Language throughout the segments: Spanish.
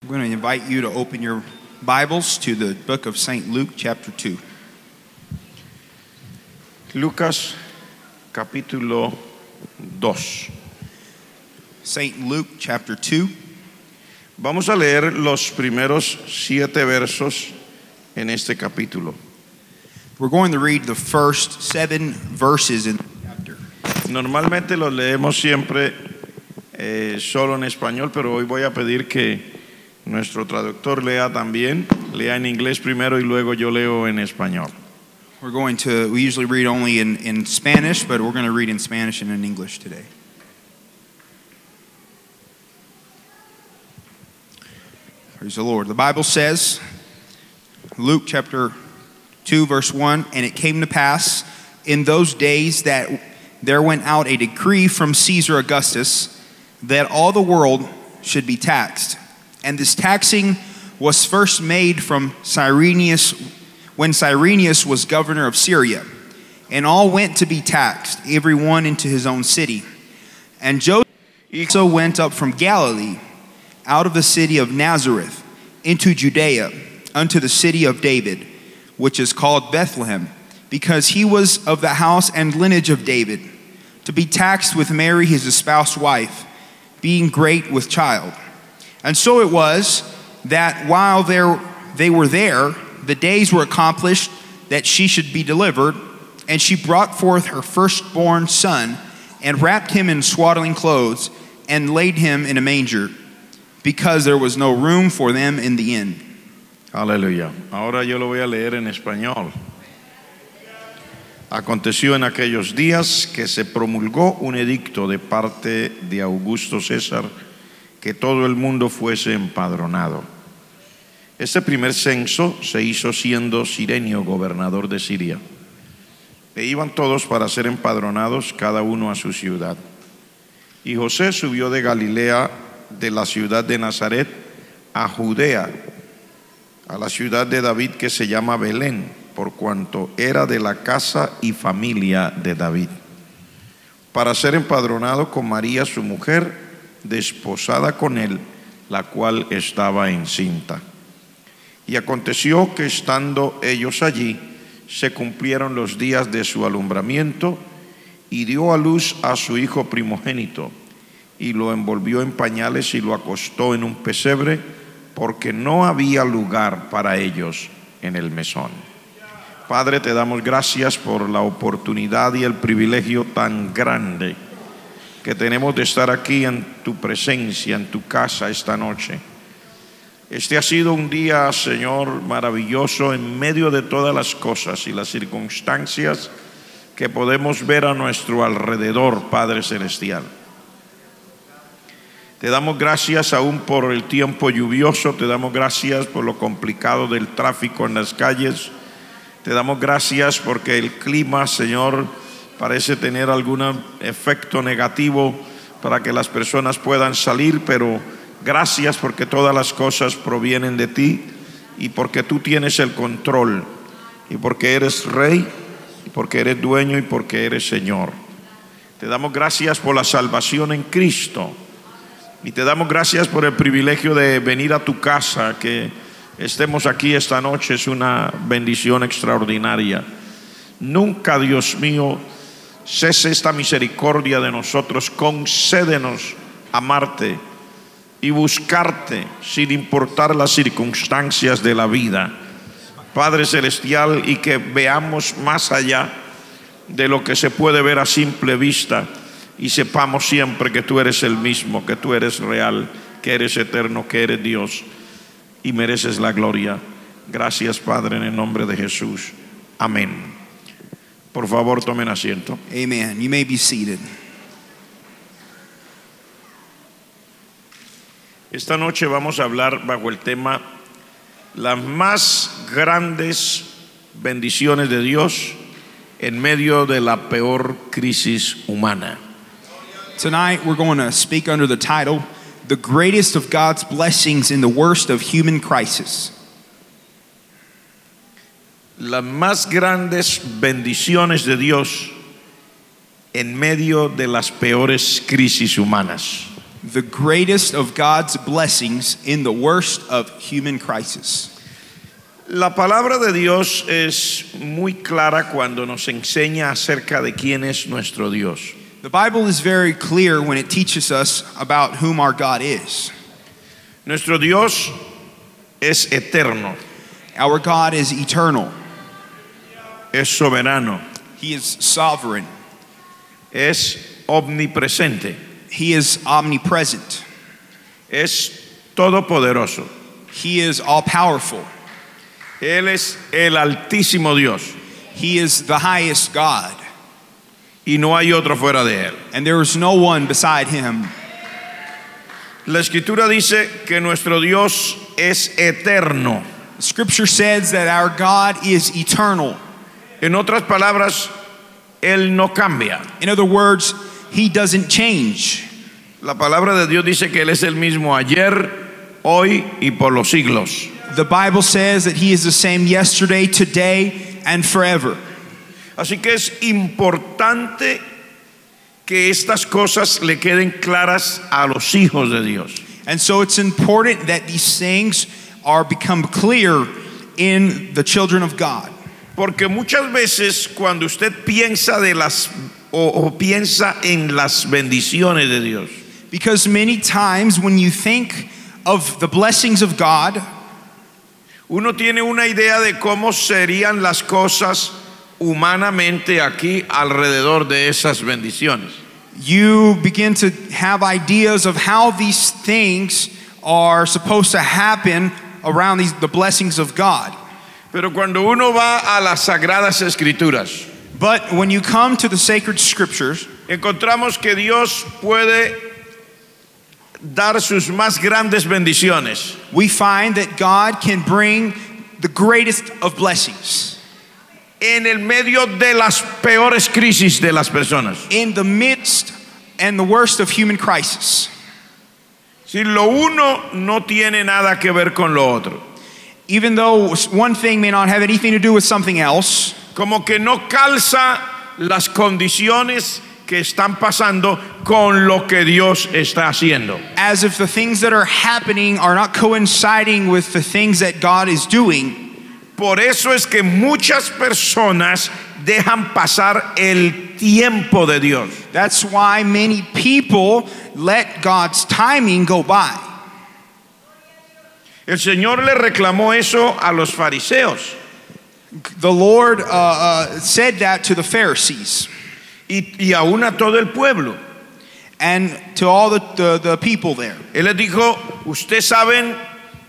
I'm going to invite you to open your Bibles to the book of St. Luke, chapter 2. Lucas, capítulo 2. St. Luke, chapter 2. Vamos a leer los primeros 7 versos en este capítulo. We're going to read the first 7 verses in the chapter. Normalmente los leemos siempre solo en español, pero hoy voy a pedir que nuestro traductor lea también, lea en inglés primero y luego yo leo en español. We usually read only in Spanish, but we're going to read in Spanish and in English today. Praise the Lord. The Bible says, Luke chapter 2, verse 1, "And it came to pass in those days that there went out a decree from Caesar Augustus that all the world should be taxed. And this taxing was first made from Cyrenius, when Cyrenius was governor of Syria. And all went to be taxed, every one into his own city. And Joseph also went up from Galilee, out of the city of Nazareth, into Judea, unto the city of David, which is called Bethlehem, because he was of the house and lineage of David, to be taxed with Mary his espoused wife, being great with child. And so it was that while they were there, the days were accomplished that she should be delivered, and she brought forth her firstborn son, and wrapped him in swaddling clothes, and laid him in a manger, because there was no room for them in the inn." Aleluya. Ahora yo lo voy a leer en español. Aconteció en aquellos días que se promulgó un edicto de parte de Augusto César que todo el mundo fuese empadronado. Este primer censo se hizo siendo Cirenio gobernador de Siria. E iban todos para ser empadronados, cada uno a su ciudad. Y José subió de Galilea, de la ciudad de Nazaret, a Judea, a la ciudad de David que se llama Belén, por cuanto era de la casa y familia de David, para ser empadronado con María su mujer, desposada con él, la cual estaba encinta. Y aconteció que estando ellos allí, se cumplieron los días de su alumbramiento, y dio a luz a su hijo primogénito, y lo envolvió en pañales y lo acostó en un pesebre, porque no había lugar para ellos en el mesón. Padre, te damos gracias por la oportunidad y el privilegio tan grande que tenemos de estar aquí en tu presencia, en tu casa esta noche. Este ha sido un día, Señor, maravilloso en medio de todas las cosas y las circunstancias que podemos ver a nuestro alrededor, Padre Celestial. Te damos gracias aún por el tiempo lluvioso, te damos gracias por lo complicado del tráfico en las calles, te damos gracias porque el clima, Señor, parece tener algún efecto negativo para que las personas puedan salir, pero gracias porque todas las cosas provienen de ti y porque tú tienes el control y porque eres Rey y porque eres dueño y porque eres Señor. Te damos gracias por la salvación en Cristo y te damos gracias por el privilegio de venir a tu casa. Que estemos aquí esta noche es una bendición extraordinaria. Nunca, Dios mío, cese esta misericordia de nosotros. Concédenos amarte y buscarte sin importar las circunstancias de la vida, Padre Celestial, y que veamos más allá de lo que se puede ver a simple vista y sepamos siempre que tú eres el mismo, que tú eres real, que eres eterno, que eres Dios y mereces la gloria. Gracias, Padre, en el nombre de Jesús. Amén. Por favor, tomen asiento. Amen. You may be seated. Esta noche vamos a hablar bajo el tema las más grandes bendiciones de Dios en medio de la peor crisis humana. Tonight we're going to speak under the title, "The Greatest of God's Blessings in the Worst of Human Crisis." Las más grandes bendiciones de Dios en medio de las peores crisis humanas. the greatest of God's blessings in the worst of human crisis. La palabra de Dios es muy clara cuando nos enseña acerca de quién es nuestro Dios. The Bible is very clear when it teaches us about whom our God is. Nuestro Dios es eterno, Our God is eternal. es soberano, He is sovereign. es omnipresente, He is omnipresent. es todopoderoso. He is all-powerful. Él es el altísimo Dios He is the highest God, y no hay otro fuera de él. and there is no one beside him. La escritura dice que nuestro Dios es eterno. Scripture says that our God is eternal. En otras palabras, él no cambia. In other words, He doesn't change. La palabra de Dios dice que él es el mismo ayer, hoy y por los siglos. The Bible says that He is the same yesterday, today, and forever. Así que es importante que estas cosas le queden claras a los hijos de Dios. And so it's important that these things are become clear in the children of God. Porque muchas veces cuando usted piensa de las o piensa en las bendiciones de Dios, Because many times when you think of the blessings of God, uno tiene una idea de cómo serían las cosas humanamente aquí alrededor de esas bendiciones. you begin to have ideas of how these things are supposed to happen around the blessings of God. Pero cuando uno va a las sagradas escrituras, But when you come to the sacred scriptures, encontramos que Dios puede dar sus más grandes bendiciones we find that God can bring the greatest of blessings en el medio de las peores crisis de las personas. in the midst and the worst of human crisis. Si lo uno no tiene nada que ver con lo otro, Even though one thing may not have anything to do with something else, como que no calza las condiciones que están pasando con lo que Dios está haciendo. as if the things that are happening are not coinciding with the things that God is doing. Por eso es que muchas personas dejan pasar el tiempo de Dios. That's why many people let God's timing go by. El Señor le reclamó eso a los fariseos The Lord said that to the Pharisees y aún a todo el pueblo. and to all the people there. Él les dijo, ustedes saben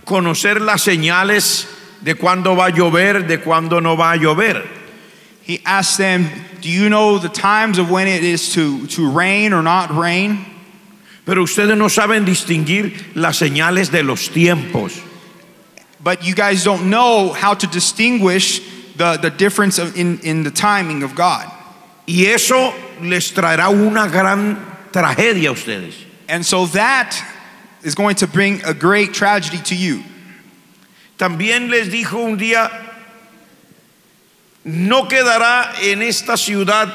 conocer las señales de cuándo va a llover, de cuándo no va a llover. He asked them, do you know the times of when it is to rain or not rain? Pero ustedes no saben distinguir las señales de los tiempos. But you guys don't know how to distinguish the difference in the timing of God. Y eso les traerá una gran tragedia a ustedes. And so that is going to bring a great tragedy to you. También les dijo un día, no quedará en esta ciudad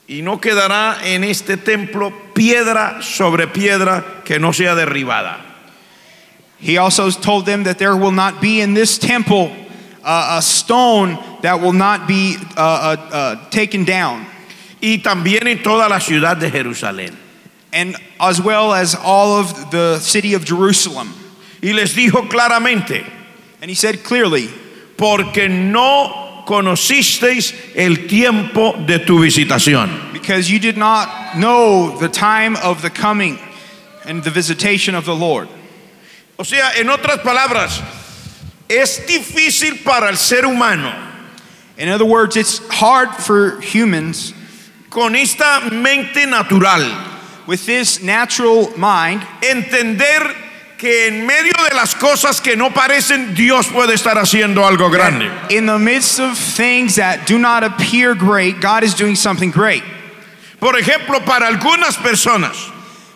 y no quedará en este templo piedra sobre piedra que no sea derribada. He also told them that there will not be in this temple a stone that will not be taken down, Y también en toda la ciudad de Jerusalén. and as well as all of the city of Jerusalem. Y les dijo claramente, And he said clearly, porque no conocisteis el tiempo de tu visitación. because you did not know the time of the coming and the visitation of the Lord. O sea, en otras palabras, es difícil para el ser humano In other words, it's hard for humans con esta mente natural with this natural mind entender que en medio de las cosas que no parecen, Dios puede estar haciendo algo grande. in the midst of things that do not appear great, God is doing something great. Por ejemplo, para algunas personas,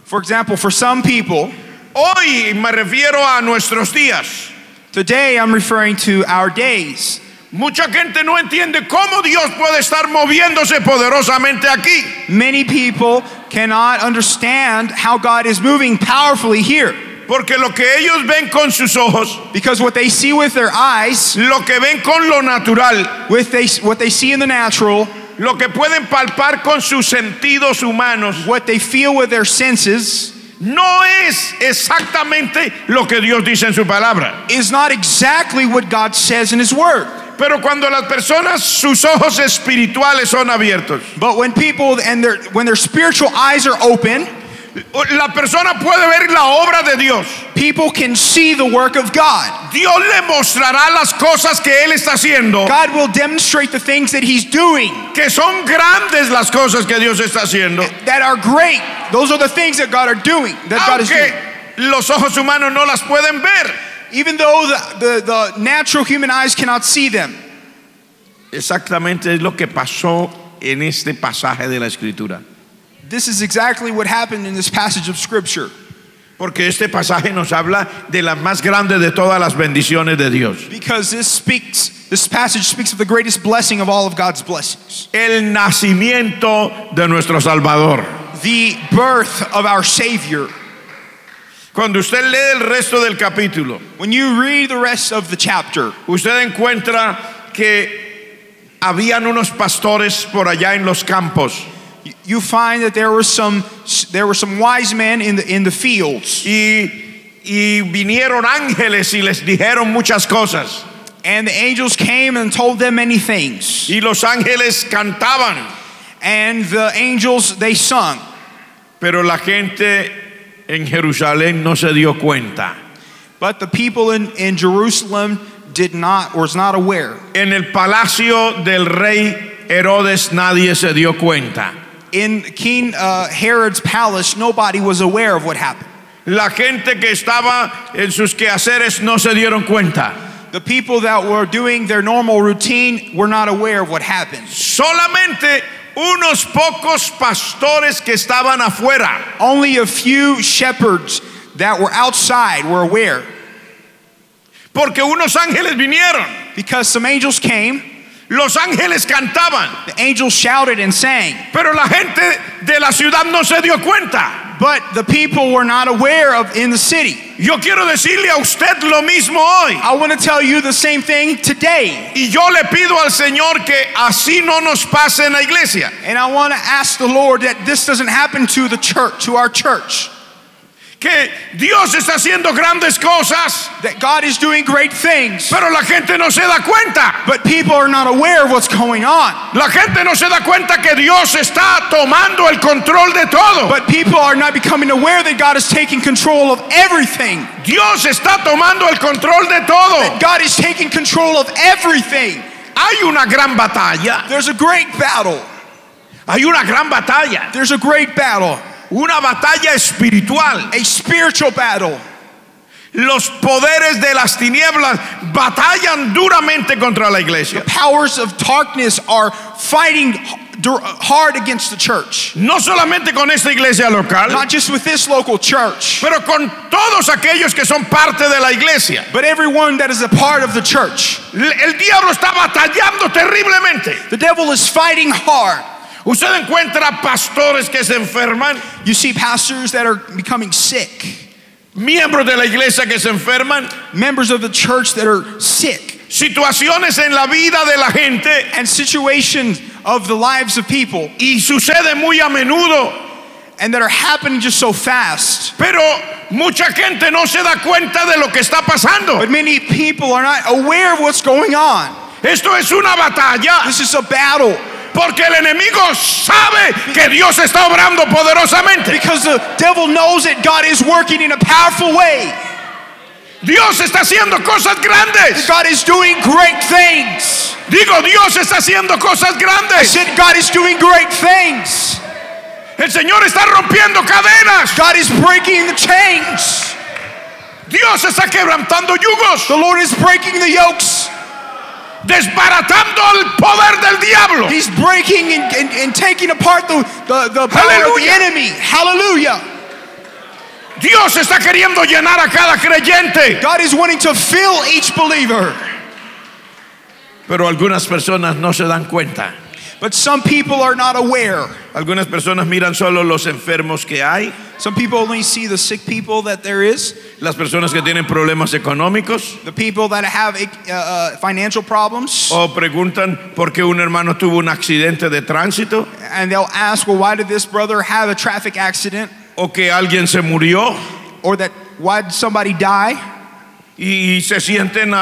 For example, for some people, hoy me refiero a nuestros días, today I'm referring to our days. Mucha gente no entiende cómo Dios puede estar moviéndose poderosamente aquí. Many people cannot understand how God is moving powerfully here. Porque lo que ellos ven con sus ojos, Because what they see with their eyes, lo que ven con lo natural, what they see in the natural, lo que pueden palpar con sus sentidos humanos, what they feel with their senses, no es exactamente lo que Dios dice en su palabra. is not exactly what God says in His Word. Pero cuando las personas, sus ojos espirituales son abiertos, But when people when their spiritual eyes are open, la persona puede ver la obra de Dios. people can see the work of God. Dios le mostrará las cosas que Él está haciendo, God will demonstrate the things that He's doing que son grandes las cosas que Dios está haciendo. that are great. Those are the things that God are doing, that God is doing. Aunque los ojos humanos no las pueden ver. Even though the natural human eyes cannot see them. Exactamente es lo que pasó en este pasaje de la Escritura. This is exactly what happened in this passage of Scripture. Porque este pasaje nos habla de la más grande de todas las bendiciones de Dios. Because this passage speaks of the greatest blessing of all of God's blessings. El nacimiento de nuestro Salvador. The birth of our Savior. Cuando usted lee el resto del capítulo, When you read the rest of the chapter, usted encuentra que habían unos pastores por allá en los campos. you find that there were some wise men in the fields. Y vinieron ángeles y les dijeron muchas cosas. And the angels came and told them many things. Y los ángeles cantaban. And the angels, they sung. Pero la gente en Jerusalén no se dio cuenta. But the people in Jerusalem was not aware. En el palacio del rey Herodes nadie se dio cuenta. In King Herod's palace, nobody was aware of what happened. La gente que estaba en sus quehaceres no se dieron cuenta. The people that were doing their normal routine were not aware of what happened. Solamente unos pocos pastores que estaban afuera. Only a few shepherds that were outside were aware. Porque unos ángeles vinieron. Because some angels came. Los ángeles cantaban. The angels shouted and sang. Pero la gente de la ciudad no se dio cuenta. But the people were not aware of in the city. Yo quiero decirle a usted lo mismo hoy. I want to tell you the same thing today. Y yo le pido al Señor que así no nos pase en la iglesia. And I want to ask the Lord that this doesn't happen to the church, to our church. Que Dios está haciendo grandes cosas, That God is doing great things. pero la gente no se da cuenta. But people are not aware of what's going on. La gente no se da cuenta que Dios está tomando el control de todo. But people are not becoming aware that God is taking control of everything. Dios está tomando el control de todo. God is taking control of everything. Hay una gran batalla. There's a great battle. Hay una gran batalla. There's a great battle. Una batalla espiritual. A spiritual battle. Los poderes de las tinieblas batallan duramente contra la iglesia. The powers of darkness are fighting hard against the church. No solamente con esta iglesia local, Not just with this local church, pero con todos aquellos que son parte de la iglesia. but everyone that is a part of the church. El diablo está batallando terriblemente. The devil is fighting hard. Usted encuentra pastores que se enferman, You see pastors that are becoming sick, miembros de la iglesia que se enferman, members of the church that are sick, situaciones en la vida de la gente, and situations of the lives of people, y sucede muy a menudo. and that are happening just so fast. Pero mucha gente no se da cuenta de lo que está pasando. But many people are not aware of what's going on. Esto es una batalla. This is a battle. Porque el enemigo sabe que Dios está obrando poderosamente. Because the devil knows that God is working in a powerful way. Dios está haciendo cosas grandes. God is doing great things. Digo, Dios está haciendo cosas I grandes. said God is doing great things. El Señor está rompiendo cadenas. God is breaking the chains. Dios está quebrantando yugos. The Lord is breaking the yokes. Desbaratando el poder del diablo. He's breaking and taking apart the power of the Hallelujah. enemy. Hallelujah. Dios está queriendo llenar a cada creyente. God is wanting to fill each believer. Pero algunas personas no se dan cuenta. But some people are not aware. Algunas personas miran solo los enfermos que hay, Some people only see the sick people that there is, las personas que tienen problemas económicos, the people that have financial problems, o preguntan por qué un hermano tuvo un accidente de tránsito, and they'll ask, well, why did this brother have a traffic accident? o que alguien se murió, Or that why did somebody die? y se sienten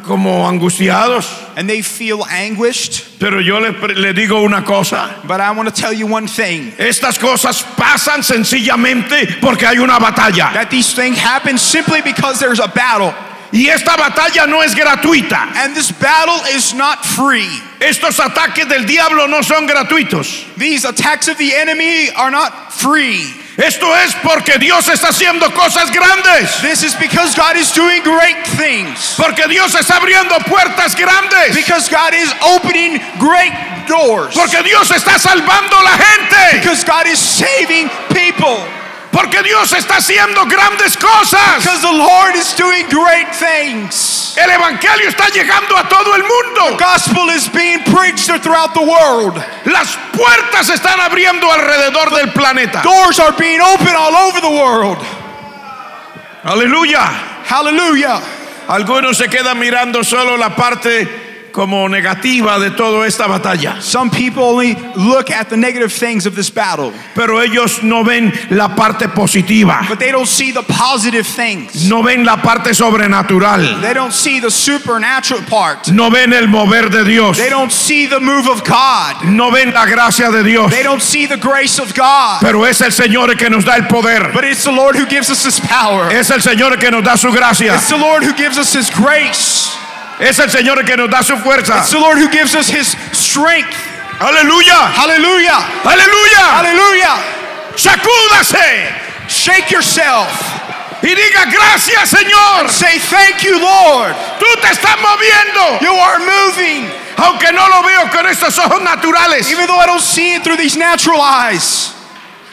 como angustiados. And they feel anguished. Pero yo le digo una cosa: But I want to tell you one thing, estas cosas pasan sencillamente porque hay una batalla, that these things happen simply because there's a battle. y esta batalla no es gratuita. And this battle is not free. Estos ataques del diablo no son gratuitos. These attacks of the enemy are not free. Esto es porque Dios está haciendo cosas grandes, This is because God is doing great things. porque Dios está abriendo puertas grandes, Because God is opening great doors. porque Dios está salvando a la gente, Because God is saving people. porque Dios está haciendo grandes cosas. Because the Lord is doing great things. El evangelio está llegando a todo el The mundo. gospel is being preached throughout the world. Las puertas se están abriendo alrededor del planeta. Doors are being opened all over the world. Aleluya. Hallelujah. Algunos se quedan mirando solo la parte como negativa de toda esta batalla, Some people only look at the negative things of this battle, pero ellos no ven la parte positiva, but they don't see the positive things. no ven la parte sobrenatural, They don't see the supernatural part. no ven el mover de Dios, They don't see the move of God. no ven la gracia de Dios. They don't see the grace of God. Pero es el Señor el que nos da el poder, But it's the Lord who gives us His power. es el Señor el que nos da su gracia, It's the Lord who gives us His grace. es el Señor el que nos da su fuerza. It's the Lord who gives us His strength. Aleluya, Hallelujah. aleluya. Hallelujah. Sacúdase Shake yourself. y diga: gracias, Señor. Say, thank you, Lord. Tú te estás moviendo, You are moving. aunque no lo veo con estos ojos naturales. Even though I don't see it through these natural eyes.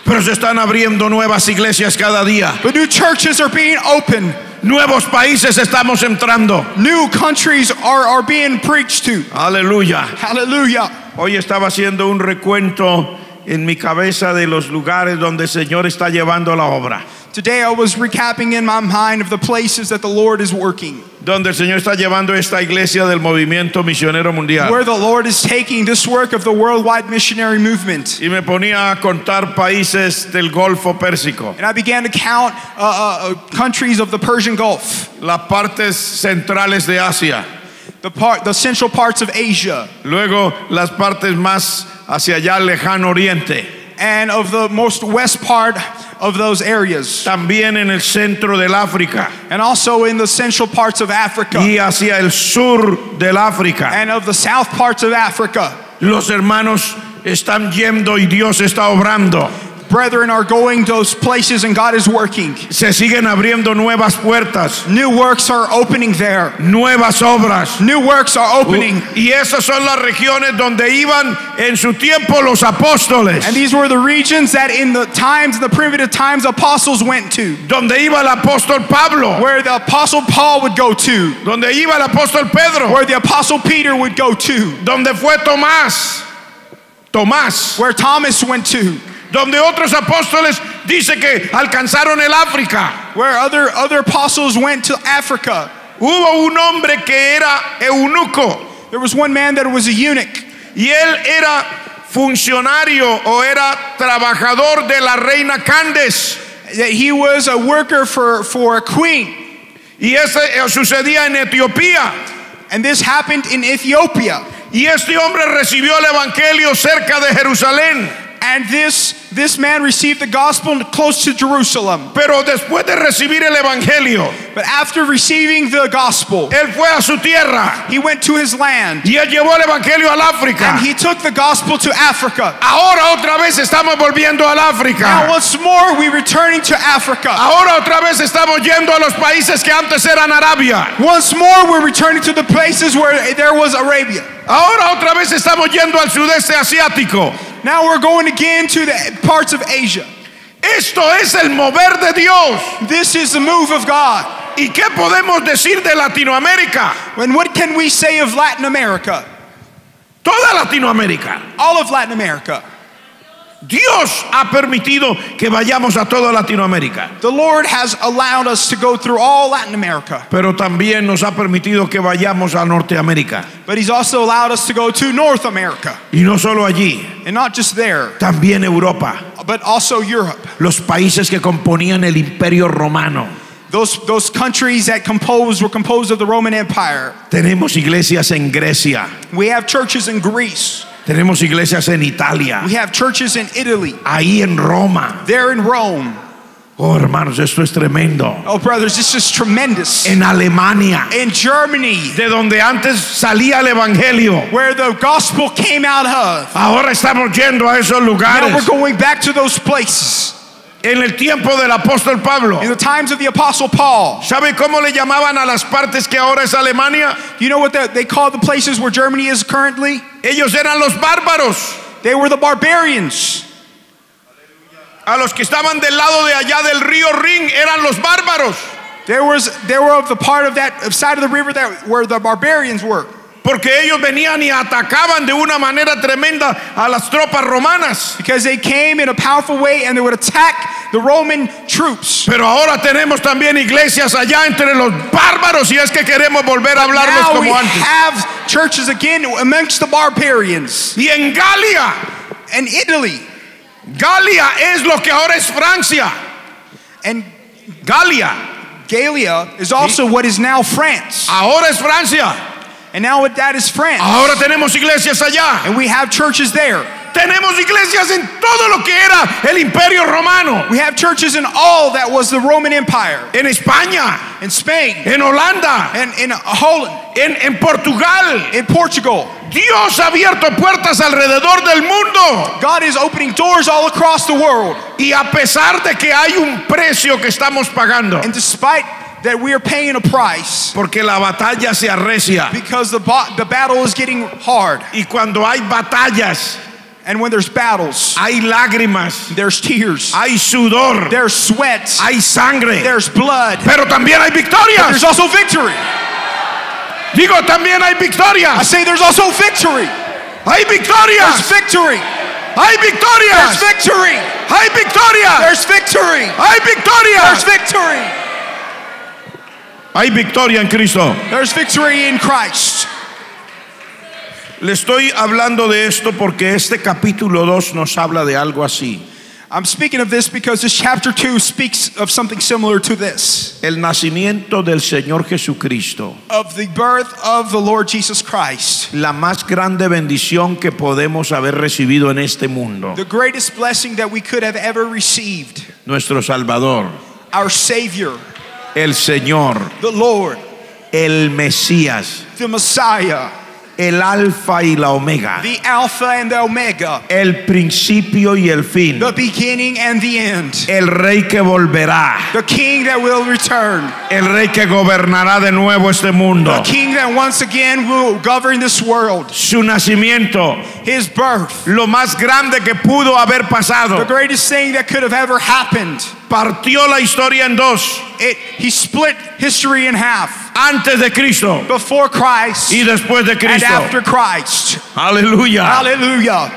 Pero se están abriendo nuevas iglesias cada día. But new churches are being opened. Nuevos países estamos entrando. New countries are being preached to. Aleluya. Hallelujah. Hoy estaba haciendo un recuento en mi cabeza de los lugares donde el Señor está llevando la obra, Today I was recapping in my mind of the places that the Lord is working. donde el Señor está llevando esta iglesia del movimiento misionero mundial. Where the Lord is taking this work of the worldwide missionary movement. Y me ponía a contar países del Golfo Pérsico, And I began to count countries of the Persian Gulf, las partes centrales de Asia, the central parts of Asia, luego las partes más hacia allá lejano oriente, and of the most west part of those areas, también en el centro del África and also in the central parts of Africa, y hacia el sur del África. and of the south parts of Africa. Los hermanos están yendo y Dios está obrando. Brethren are going to those places and God is working. Se siguen abriendo nuevas puertas, New works are opening there. nuevas obras. New works are opening. Y esas son las regiones donde iban en su tiempo los apóstoles, And these were the regions that in the primitive times, apostles went to. donde iba el apóstol Pablo, Where the apostle Paul would go to. donde iba el apóstol Pedro, Where the apostle Peter would go to. donde fue Tomás, Where Thomas went to. donde otros apóstoles dice que alcanzaron el África. Where other apostles went to Africa. Hubo un hombre que era eunuco There was one man that was a eunuch. y él era funcionario o era trabajador de la reina Candace. That he was a worker for a queen. Y eso sucedía en Etiopía. And this happened in Ethiopia. Y este hombre recibió el evangelio cerca de Jerusalén. And this man received the gospel close to Jerusalem. Pero después de recibir el evangelio, But after receiving the gospel, él fue a su tierra he went to his land. y él llevó el evangelio al África. And he took the gospel to Africa. Ahora otra vez estamos volviendo al Now África. once more we're returning to Africa. Ahora otra vez estamos yendo a los países que antes eran Arabia. Once more we're returning to the places where there was Arabia. Ahora otra vez estamos yendo al sudeste asiático. Now we're going again to the parts of Asia. Esto es el mover de Dios. This is the move of God. Y ¿y qué podemos decir de Latinoamérica? And what can we say of Latin America? Toda Latinoamérica. All of Latin America. Dios ha permitido que vayamos a toda Latinoamérica. The Lord has allowed us to go through all Latin America. Pero también nos ha permitido que vayamos a Norteamérica. But He's also allowed us to go to North America. Y no solo allí, And not just there, también Europa. but also Europe. Los países que componían el Imperio Romano. Those countries that were composed of the Roman Empire. Tenemos iglesias en Grecia. We have churches in Greece. Tenemos iglesias en Italia. We have churches in Italy. Ahí en Roma. There in Rome. Oh, hermanos, esto es tremendo. Oh, brothers, this is tremendous. En Alemania, In Germany, de donde antes salía el evangelio, where the gospel came out of. ahora estamos yendo a esos Now lugares. we're going back to those places. En el tiempo del apóstol Pablo, In the times of the Apostle Paul, ¿sabe cómo le llamaban a las partes que ahora es Alemania? you know what they call the places where Germany is currently? Ellos eran los bárbaros. They were the barbarians. A los que estaban del lado de allá del río Rin eran los bárbaros. They were of the part of that side of the river where the barbarians were. Porque ellos venían y atacaban de una manera tremenda a las tropas romanas. Because they came in a powerful way and they would attack the Roman troops. Pero ahora tenemos también iglesias allá entre los bárbaros y es que queremos volver a hablarlos Now we como antes. have churches again amongst the barbarians. Y en Galia, And Italy. Galia es lo que ahora es Francia. And Galia, Galia is also what is now France. ahora es Francia. And now what that is France. Ahora tenemos iglesias allá. And we have churches there. Tenemos iglesias en todo lo que era el Imperio Romano. We have churches in all that was the Roman Empire. En España, In Spain. en Holanda, And in Holland. en Portugal. In Portugal. Dios ha abierto puertas alrededor del mundo. God is opening doors all across the world. Y a pesar de que hay un precio que estamos pagando, And despite that we are paying a price, porque la batalla se arrecia. because the battle is getting hard. Y cuando hay batallas, And when there's battles, hay lágrimas, there's tears, hay sudor, there's sweat, hay sangre, there's blood, pero también hay but victorias. there's also victory. Digo, también hay I victorias. say there's also victory. Hay There's victorias. victory. Hay There's victorias. victory. Hay victorias. There's victory. Hay There's victorias. victory. Hay victoria en Cristo. There's victory in Christ. Le estoy hablando de esto porque este capítulo 2 nos habla de algo así. I'm speaking of this because this chapter 2 speaks of something similar to this. El nacimiento del Señor Jesucristo. Of the birth of the Lord Jesus Christ. La más grande bendición que podemos haber recibido en este mundo. The greatest blessing that we could have ever received. Nuestro Salvador. Our Savior. El Señor. The Lord. El Mesías. The Messiah. El Alfa y la Omega. The Alpha and the Omega. El principio y el fin. The beginning and the end. El Rey que volverá. The King that will return. El Rey que gobernará de nuevo este mundo. The King that once again will govern this world. Su nacimiento. His birth. Lo más grande que pudo haber pasado. The greatest thing that could have ever happened. Partió la historia en dos. He split history in half. Antes de Cristo Before Christ y después de and Cristo. after Christ. Aleluya. Hallelujah.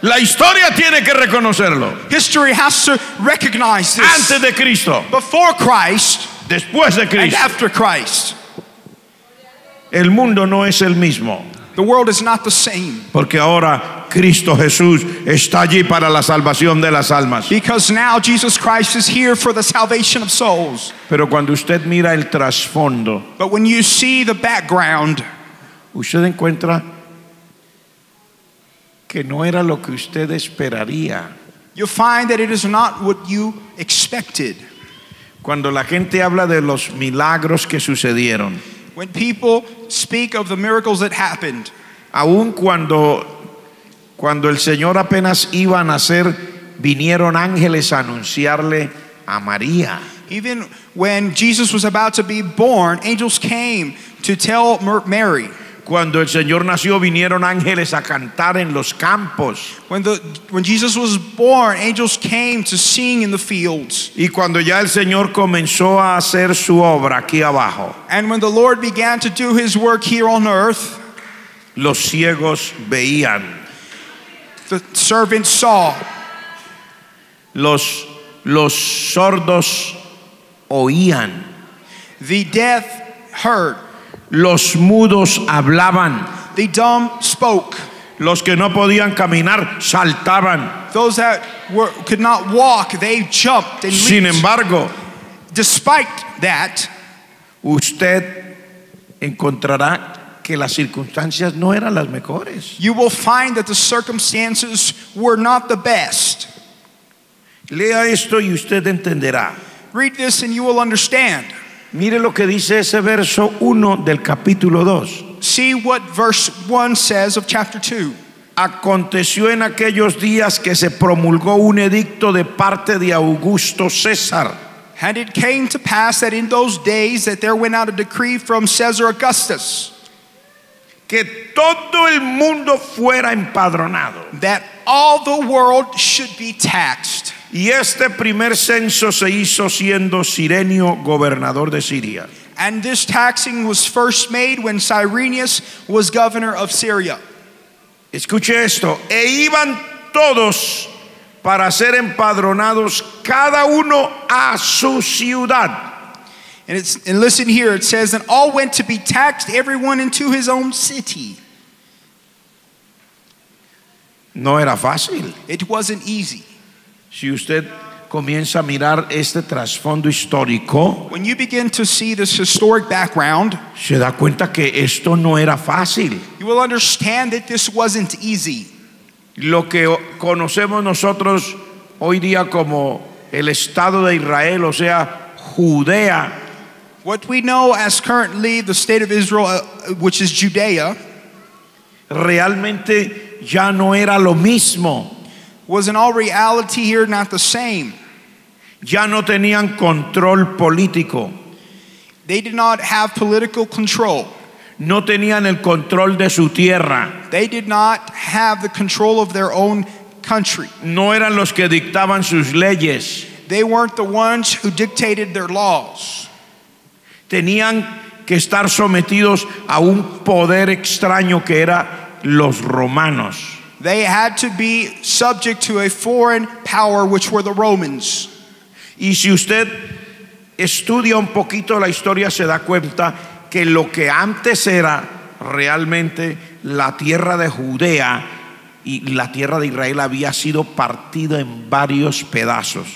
La historia tiene que reconocerlo. History has to recognize this. Antes de Cristo. Before Christ Después de and Cristo. after Christ. El mundo no es el mismo. The world is not the same. Porque ahora Cristo Jesús está allí para la salvación de las almas. Because now Jesus Christ is here for the salvation of souls. Pero cuando usted mira el trasfondo, But when you see the background, usted encuentra que no era lo que usted esperaría. you'll find that it is not what you expected. Cuando la gente habla de los milagros que sucedieron, When people speak of the miracles that happened, aun cuando el Señor apenas iba a nacer, vinieron ángeles a anunciarle a María. even when Jesus was about to be born, angels came to tell Mary. Cuando el Señor nació, vinieron ángeles a cantar en los campos. When Jesus was born, angels came to sing in the fields. Y cuando ya el Señor comenzó a hacer su obra aquí abajo, And when the Lord began to do his work here on earth, los ciegos veían, the servants saw, los sordos oían, the deaf heard, los mudos hablaban, the dumb spoke, los que no podían caminar saltaban. those that could not walk, they jumped and Sin leaped. embargo, Despite that, usted encontrará que las circunstancias no eran las mejores. you will find that the circumstances were not the best. Lea esto y usted entenderá. Read this and you will understand. Mire lo que dice ese verso 1 del capítulo 2. See what verse 1 says of chapter 2. Aconteció en aquellos días que se promulgó un edicto de parte de Augusto César, And it came to pass that in those days that there went out a decree from Caesar Augustus, que todo el mundo fuera empadronado. that all the world should be taxed. Y este primer censo se hizo siendo Cirenio gobernador de Siria. And this taxing was first made when Cyrenius was governor of Syria. Escuche esto, e iban todos para ser empadronados, cada uno a su ciudad. And listen here, it says, and all went to be taxed, everyone into his own city. No era fácil. It wasn't easy. Si usted comienza a mirar este trasfondo histórico, When you begin to see this historic background, se da cuenta que esto no era fácil. you will understand that this wasn't easy. Lo que conocemos nosotros hoy día como el Estado de Israel, o sea, Judea, What we know as currently the state of Israel, which is Judea, realmente ya no era lo mismo. was in all reality here not the same. Ya no tenían control político, They did not have political control. no tenían el control de su tierra, They did not have the control of their own country. no eran los que dictaban sus leyes, They weren't the ones who dictated their laws. tenían que estar sometidos a un poder extraño que era los romanos. They had to be subject to a foreign power, which were the Romans. Y si usted estudia un poquito la historia, se da cuenta que lo que antes era realmente la tierra de Judea y la tierra de Israel había sido partida en varios pedazos.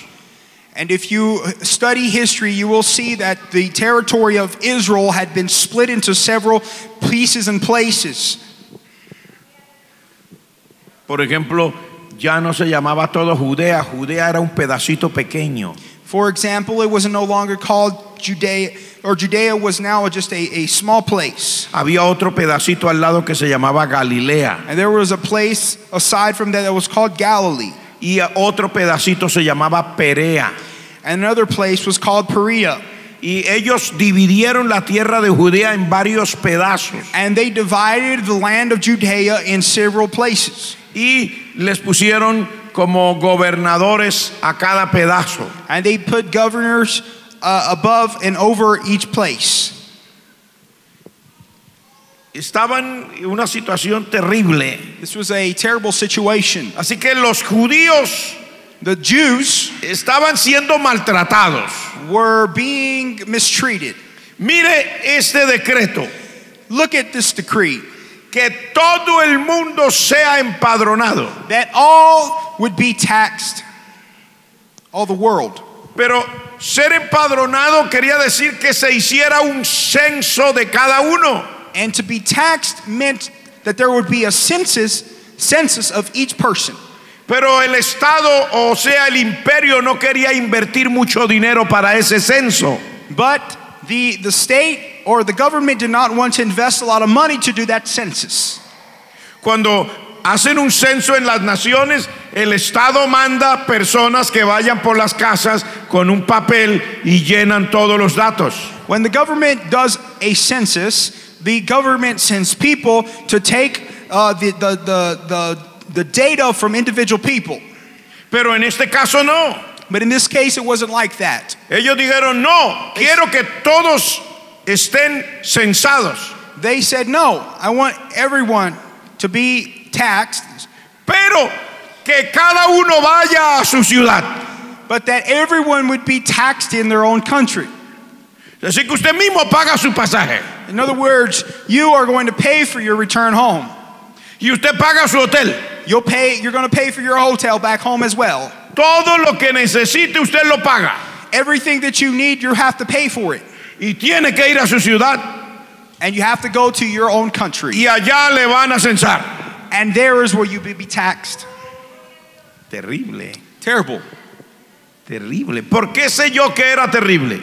And if you study history, you will see that the territory of Israel had been split into several pieces and places. Por ejemplo, ya no se llamaba todo Judea, Judea era un pedacito pequeño. For example, it was no longer called Judea, or Judea was now just a small place. Había otro pedacito al lado que se llamaba Galilea, And there was a place aside from that was called Galilee. y otro pedacito se llamaba Perea. And another place was called Perea. Y ellos dividieron la tierra de Judea en varios pedazos And they divided the land of Judea in several places. y les pusieron como gobernadores a cada pedazo. And they put governors above and over each place. Estaban en una situación terrible. This was a terrible situation. Así que los judíos The Jews estaban siendo maltratados. were being mistreated. Mire este decreto, Look at this decree, que todo el mundo sea empadronado. that all would be taxed, all the world. Pero ser empadronado quería decir que se hiciera un censo de cada uno. And to be taxed meant that there would be a census of each person. Pero el Estado, o sea, el imperio, no quería invertir mucho dinero para ese censo. But the state or the government did not want to invest a lot of money to do that census. Cuando hacen un censo en las naciones, el Estado manda personas que vayan por las casas con un papel y llenan todos los datos. When the government does a census, the government sends people to take the data from individual people. Pero en este caso no. But in this case, it wasn't like that. Ellos dijeron, no, quiero que todos estén censados. They said, no, I want everyone to be taxed, Pero que cada uno vaya a su ciudad. but that everyone would be taxed in their own country. Así que usted mismo paga su pasaje. In other words, you are going to pay for your return home. Y usted paga su hotel. You're going to pay for your hotel back home as well. Todo lo que necesite usted lo paga. Everything that you need, you have to pay for it. Y tiene que ir a su ciudad. And you have to go to your own country. Y allá le van a censar. And there is where you be taxed. Terrible. Terrible. Terrible. ¿Por qué sé yo que era terrible?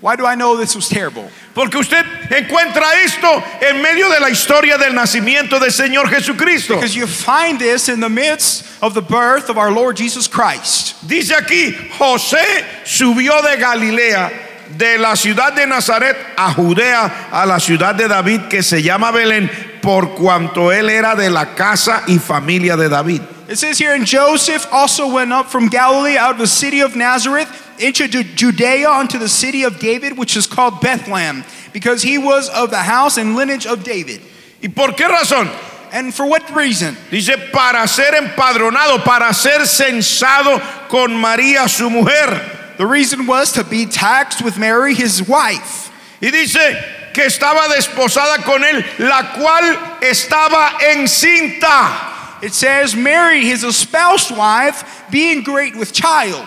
Why do I know this was terrible? Porque usted encuentra esto en medio de la historia del nacimiento del Señor Jesucristo. Because you find this in the midst of the birth of our Lord Jesus Christ. Dice aquí, José subió de Galilea, de la ciudad de Nazaret a Judea, a la ciudad de David que se llama Belén, por cuanto él era de la casa y familia de David. It says here, and Joseph also went up from Galilee out of the city of Nazareth into Judea unto the city of David, which is called Bethlehem, because he was of the house and lineage of David. ¿Y por qué razón? And for what reason? Dice, para ser empadronado, para ser censado con María su mujer. The reason was to be taxed with Mary, his wife. Y dice que estaba desposada con él, la cual estaba encinta. It says, Mary, his espoused wife, being great with child.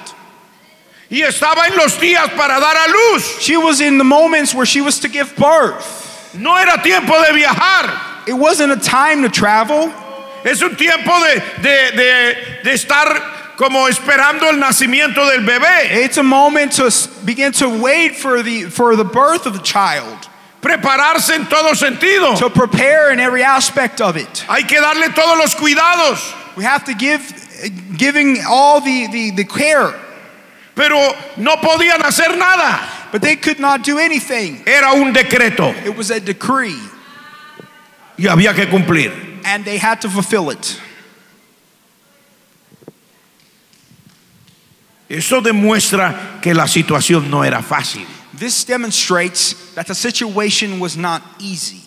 Y estaba en los días para dar a luz. She was in the moments where she was to give birth. No era tiempo de viajar. It wasn't a time to travel. Es un tiempo de estar como esperando el nacimiento del bebé. It's a moment to begin to wait for the birth of the child. Prepararse en todo sentido. To prepare in every aspect of it. Hay que darle todos los cuidados. We have to giving all the care. Pero no podían hacer nada. But they could not do anything. Era un decreto. It was a decree. Y había que cumplir. And they had to fulfill it. Eso demuestra que la situación no era fácil. This demonstrates that the situation was not easy.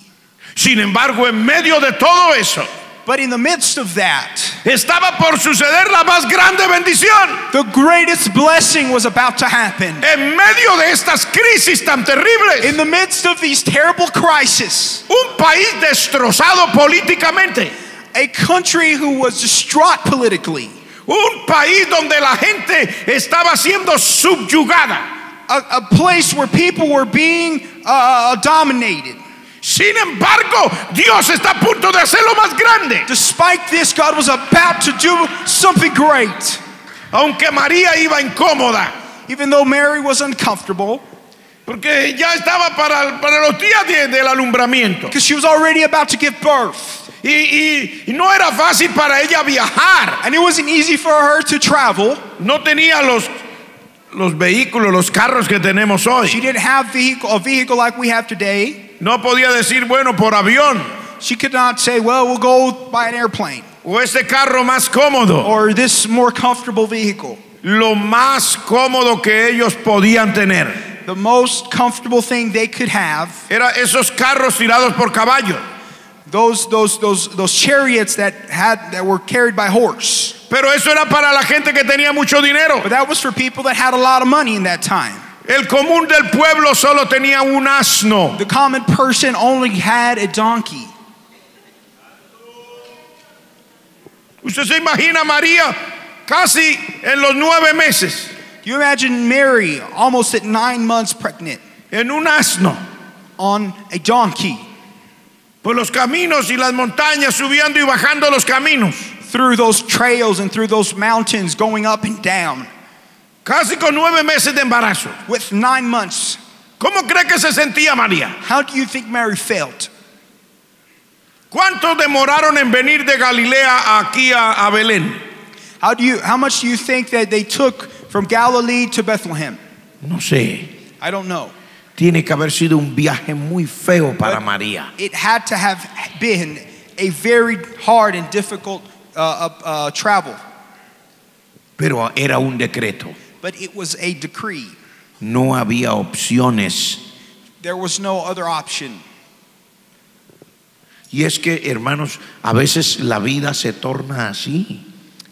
Sin embargo, en medio de todo eso, but in the midst of that, estaba por suceder la más grande bendición. The greatest blessing was about to happen. En medio de estas crisis tan terribles, in the midst of these terrible crises, un país destrozado políticamente, a country who was distraught politically, un país donde la gente estaba siendo subyugada. A place where people were being dominated. Sin embargo, Dios está a punto de hacerlo más grande. Despite this, God was about to do something great. Aunque María iba incómoda, even though Mary was uncomfortable, porque ya estaba para los días del alumbramiento. Because she was already about to give birth. Y no era fácil para ella viajar. And it wasn't easy for her to travel. No tenía los vehículos, los carros que tenemos hoy. She didn't have a vehicle like we have today. No podía decir, bueno, por avión. She could not say, well, we'll go by an airplane. O este carro más cómodo. Or this more comfortable vehicle. Lo más cómodo que ellos podían tener. The most comfortable thing they could have. Era esos carros tirados por caballo. Those chariots that were carried by horse. Pero eso era para la gente que tenía mucho dinero. But that was for people that had a lot of money in that time. El común del pueblo solo tenía un asno. The common person only had a donkey. Usted se imagina a María casi en los 9 meses. You imagine Mary almost at 9 months pregnant. En un asno. On a donkey. Por los caminos y las montañas, subiendo y bajando los caminos. Through those trails and through those mountains, going up and down. Casi con 9 meses de embarazo. With 9 months. ¿Cómo cree que se sentía María? How do you think Mary felt? ¿Cuánto demoraron en venir de Galilea aquí a Belén? How much do you think that they took from Galilee to Bethlehem? No sé. I don't know. Tiene que haber sido un viaje muy feo para María. It had to have been a very hard and difficult travel. Pero era un decreto. But it was a decree. No había opciones. There was no other option. Y es que, hermanos, a veces la vida se torna así.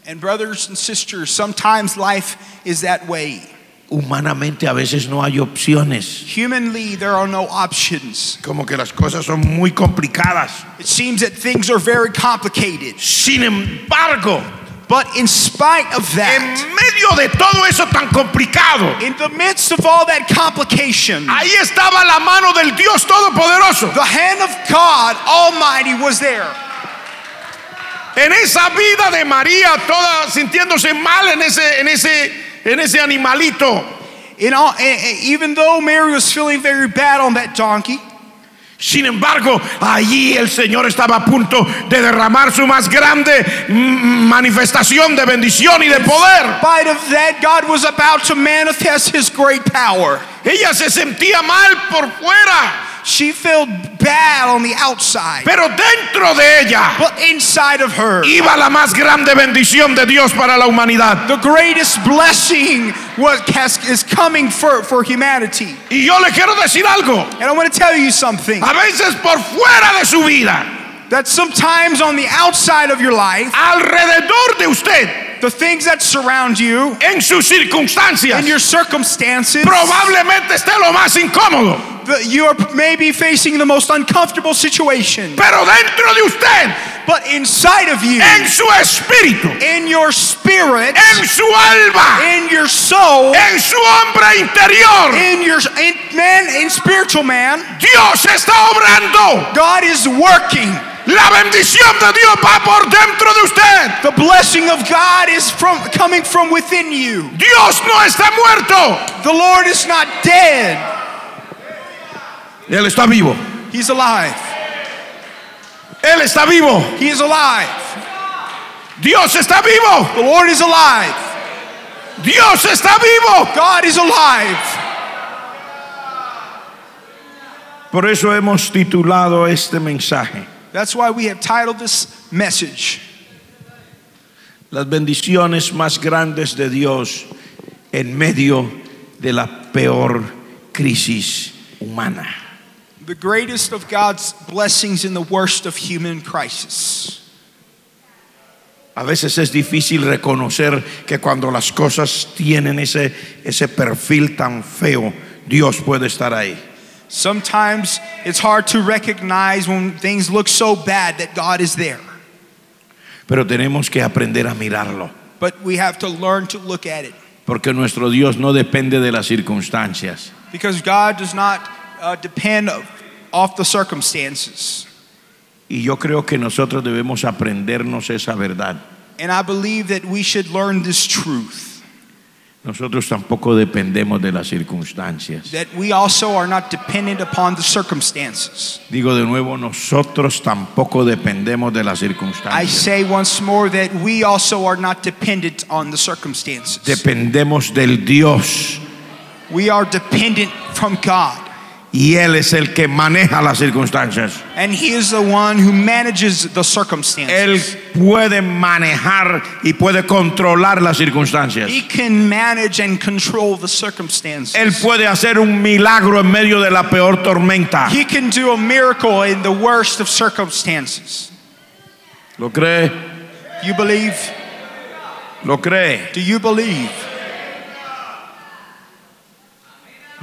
And brothers and sisters, sometimes life is that way. Humanamente a veces no hay opciones. Humanly, there are no options. Como que las cosas son muy complicadas. It seems that things are very complicated. Sin embargo, But in spite of en that, medio de todo eso tan complicado, in the midst of all that complication, ahí estaba la mano del Dios Todopoderoso. the hand of God Almighty was there. En esa vida de María, toda sintiéndose mal en ese animalito. Even though Mary was feeling very bad on that donkey, Sin embargo, allí el Señor estaba a punto de derramar su más grande manifestación de bendición y de poder. in spite of that, God was about to manifest His great power. Ella se sentía mal por fuera, She felt bad on the outside, pero dentro de ella but inside of her, iba la más grande bendición de Dios para la humanidad. the greatest blessing is coming for humanity. Y yo le quiero decir algo. And I want to tell you something, A veces por fuera de su vida, that sometimes on the outside of your life, alrededor de usted, the things that surround you, en sus circunstancias, in your circumstances, probablemente esté lo más incómodo. you are maybe facing the most uncomfortable situation. Pero dentro de usted, But inside of you, en su espíritu, in your spirit, en su alma, in your soul, en su hombre interior, in spiritual man, Dios está obrando. God is working. La bendición de Dios va por dentro de usted. The blessing of God is coming from within you. Dios no está muerto. The Lord is not dead. Él está vivo. He's alive. Él está vivo. He is alive. Dios está vivo. The Lord is alive. Dios está vivo. God is alive. Por eso hemos titulado este mensaje: That's why we have titled this message, Las bendiciones más grandes de Dios en medio de la peor crisis humana. The greatest of God's blessings in the worst of human crisis. A veces es difícil reconocer que cuando las cosas tienen ese perfil tan feo, Dios puede estar ahí. Sometimes it's hard to recognize when things look so bad that God is there. Pero tenemos que aprender a mirarlo, But we have to learn to look at it. porque nuestro Dios no depende de las circunstancias. Because God does not depend off the circumstances. Y yo creo que nosotros debemos aprendernos esa verdad. And I believe that we should learn this truth. Nosotros tampoco dependemos de las circunstancias. That we also are not dependent upon the circumstances. Digo de nuevo, nosotros tampoco dependemos de las I circunstancias. say once more that we also are not dependent on the circumstances. Dependemos del Dios. We are dependent from God. Y Él es el que maneja las circunstancias. And He is the one who manages the Él circumstances. puede manejar y puede controlar las circunstancias. He can manage and control the circumstances. Él puede hacer un milagro en medio de la peor tormenta. He can do a miracle in the worst of circumstances. ¿Lo cree? You believe? ¿Lo cree? Do you believe?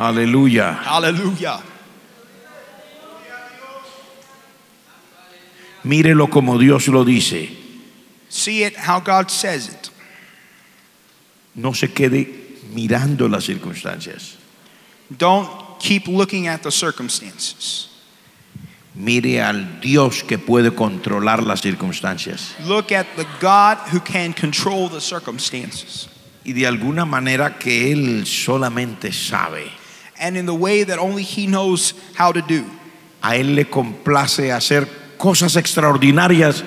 Aleluya. Hallelujah. Mírelo como Dios lo dice. See it how God says it. No se quede mirando las circunstancias. Don't keep looking at the circumstances. Mire al Dios que puede controlar las circunstancias. Look at the God who can control the circumstances. Y de alguna manera que Él solamente sabe. And in the way that only He knows how to do. A Él le complace hacer cosas extraordinarias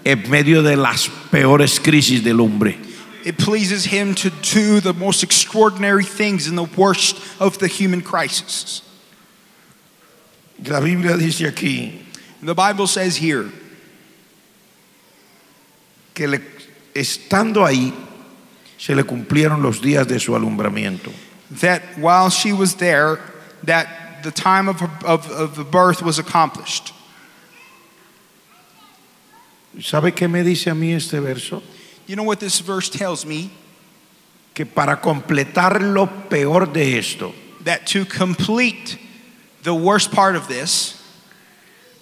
en medio de las peores crisis del hombre. It pleases Him to do the most extraordinary things in the worst of the human crisis. La Biblia dice aquí The Bible says here que estando ahí se le cumplieron los días de su alumbramiento. that while she was there, that the time of the birth was accomplished. ¿Sabe qué me dice a mí este verso? You know what this verse tells me? Que para completar lo peor de esto, That to complete the worst part of this,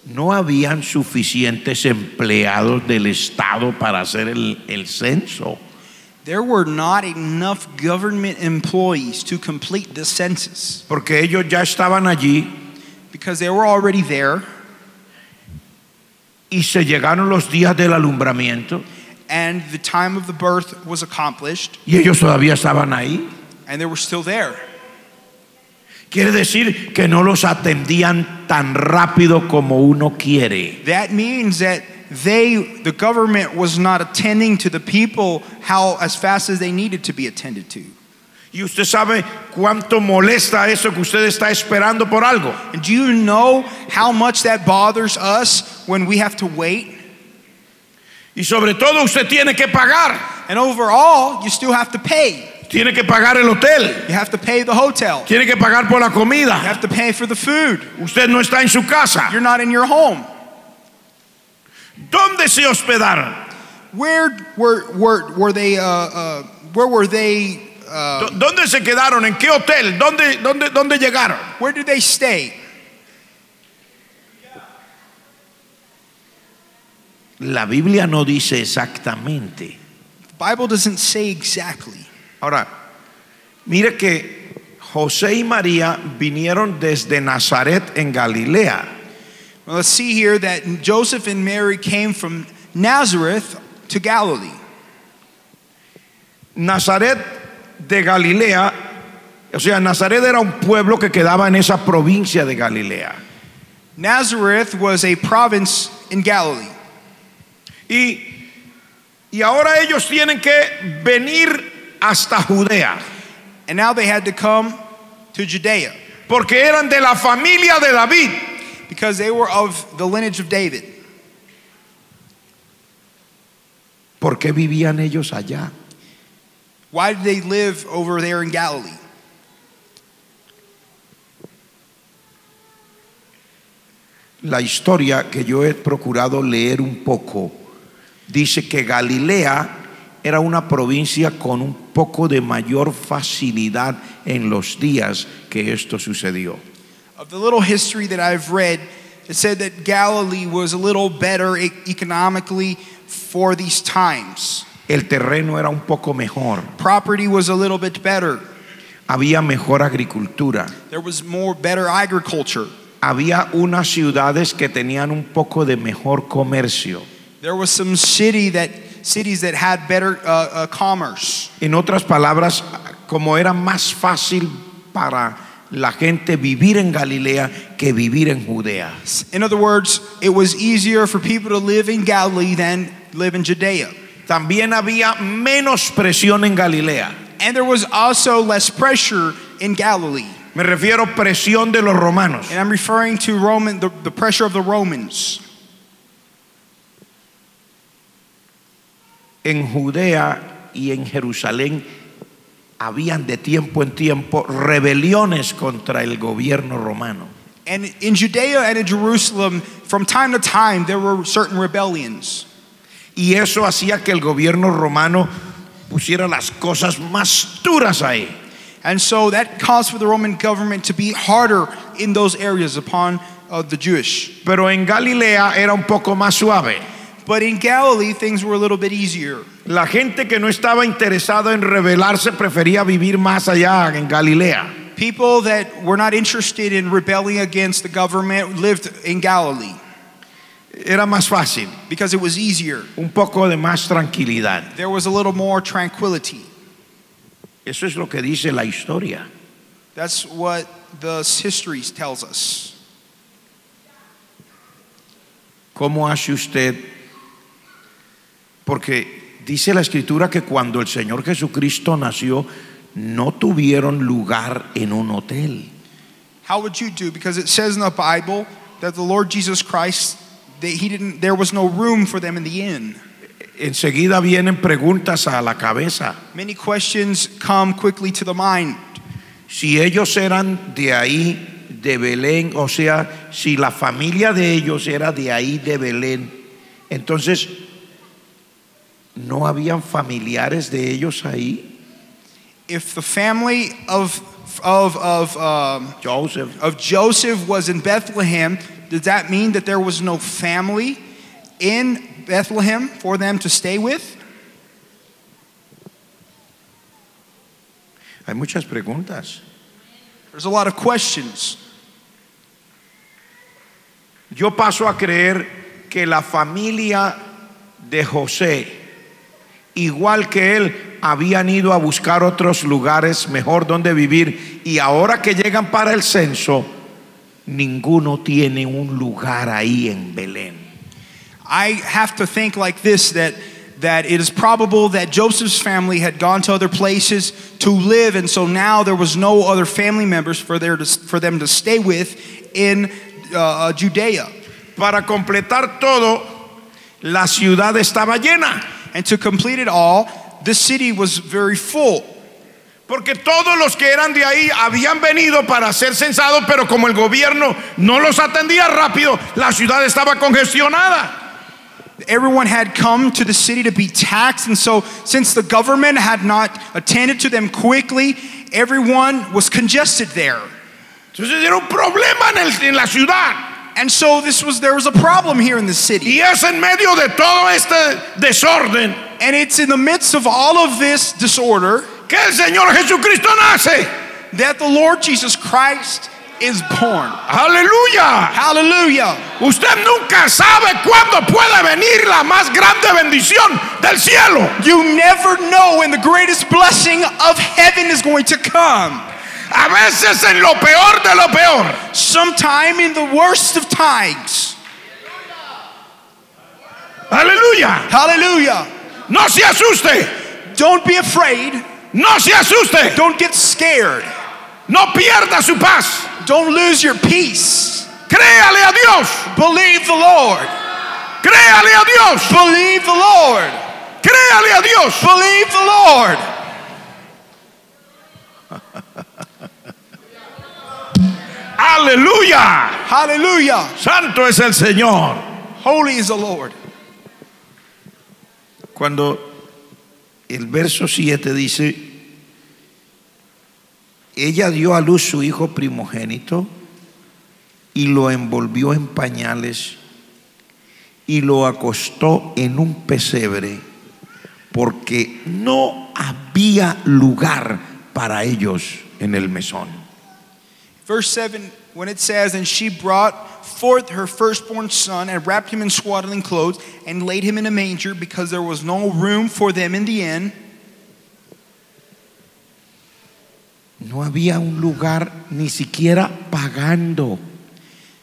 no habían suficientes empleados del Estado para hacer el censo. there were not enough government employees to complete the census, Porque ellos ya estaban allí because they were already there, y se llegaron los días del alumbramiento and the time of the birth was accomplished, y ellos todavía estaban ahí. and they were still there. Quiere decir que no los atendían tan rápido como uno quiere. That means that the government was not attending to the people as fast as they needed to be attended to. Y usted sabe cuánto molesta eso que usted está esperando por algo. And do you know how much that bothers us when we have to wait? Y sobre todo usted tiene que pagar. And overall, you still have to pay. Tiene que pagar el hotel. You have to pay the hotel. Tiene que pagar por la You comida. have to pay for the food. Usted no está en su casa. You're not in your home. ¿Dónde se hospedaron? Where were they? Where were they? ¿Dónde se quedaron? ¿En qué hotel? ¿Dónde llegaron? Where did they stay? La Biblia no dice exactamente. The Bible doesn't say exactly. Ahora, mire que José y María vinieron desde Nazaret en Galilea. Well, let's see here that Joseph and Mary came from Nazareth to Galilee. Nazaret de Galilea, o sea, Nazaret era un pueblo que quedaba en esa provincia de Galilea. Nazareth was a province in Galilee. Y ahora ellos tienen que venir hasta Judea, And now they had to come to Judea porque eran de la familia de David. because they were of the lineage of David. ¿Por qué vivían ellos allá? Why did they live over there in Galilee? La historia que yo he procurado leer un poco dice que Galilea era una provincia con un poco de mayor facilidad en los días que esto sucedió. Of the little history that I've read, it said that Galilee was a little better economically for these times. El terreno era un poco mejor, Property was a little bit better. había mejor agricultura, There was better agriculture. había unas ciudades que tenían un poco de mejor comercio. There was some cities that had better commerce. En otras palabras, como era más fácil para la gente vivir en Galilea que vivir en Judea. In other words, it was easier for people to live in Galilee than live in Judea. También había menos presión en Galilea. And there was also less pressure in Galilee. Me refiero presión de los romanos. And I'm referring to the pressure of the Romans. En Judea y en Jerusalén habían de tiempo en tiempo rebeliones contra el gobierno romano. And in Judea and in Jerusalem, from time to time, there were certain rebellions. Y eso hacía que el gobierno romano pusiera las cosas más duras ahí. And so that caused for the Roman government to be harder in those areas upon the Jewish. Pero en Galilea era un poco más suave. But in Galilee, things were a little bit easier. La gente que no estaba interesada en rebelarse prefería vivir más allá en Galilea. People that were not interested in rebelling against the government lived in Galilee Era más fácil, because it was easier. un poco de más tranquilidad. There was a little more tranquility. Eso es lo que dice la historia. That's what the history tells us. ¿Cómo hace usted? Porque dice la escritura que cuando el Señor Jesucristo nació, no tuvieron lugar en un hotel. How would you do? Because it says in the Bible that the Lord Jesus Christ, there was no room for them in the inn. Enseguida vienen preguntas a la cabeza. Many questions come quickly to the mind. Si ellos eran de ahí, de Belén, o sea, si la familia de ellos era de ahí, de Belén, entonces, ¿no habían familiares de ellos ahí? If the family of Joseph was in Bethlehem, does that mean that there was no family in Bethlehem for them to stay with? Hay muchas preguntas. There's a lot of questions. Yo paso a creer que la familia de José, igual que él, habían ido a buscar otros lugares mejor donde vivir, y ahora que llegan para el censo, ninguno tiene un lugar ahí en Belén. I have to think like this, that it is probable that Joseph's family had gone to other places to live, and so now there was no other family members for them to stay with in Judea. Para completar todo, la ciudad estaba llena. And to complete it all, the city was very full. Porque todos los que eran de ahí habían venido para ser censados, pero como el gobierno no los atendía rápido, la ciudad estaba congestionada. Everyone had come to the city to be taxed, and so since the government had not attended to them quickly, everyone was congested there. Entonces era un problema en la ciudad. And so there was a problem here in the city. Y es en medio de todo este desorden, and it's in the midst of all of this disorder, que el Señor Jesucristo nace, that the Lord Jesus Christ is born. Aleluya. Hallelujah. Usted nunca sabe cuándo puede venir la más grande bendición del cielo. You never know when the greatest blessing of heaven is going to come. A veces en lo peor de lo peor. Sometime in the worst of times. Aleluya. Hallelujah. No se asuste. Don't be afraid. No se asuste. Don't get scared. No pierda su paz. Don't lose your peace. Créale a Dios. Believe the Lord. Créale a Dios. Believe the Lord. Créale a Dios. Believe the Lord. Aleluya. Hallelujah. Santo es el Señor. Holy is the Lord. Cuando el verso 7 dice, ella dio a luz su hijo primogénito y lo envolvió en pañales y lo acostó en un pesebre porque no había lugar para ellos en el mesón. Verse 7, when it says, and she brought forth her firstborn son and wrapped him in swaddling clothes and laid him in a manger because there was no room for them in the inn. No había un lugar ni siquiera pagando.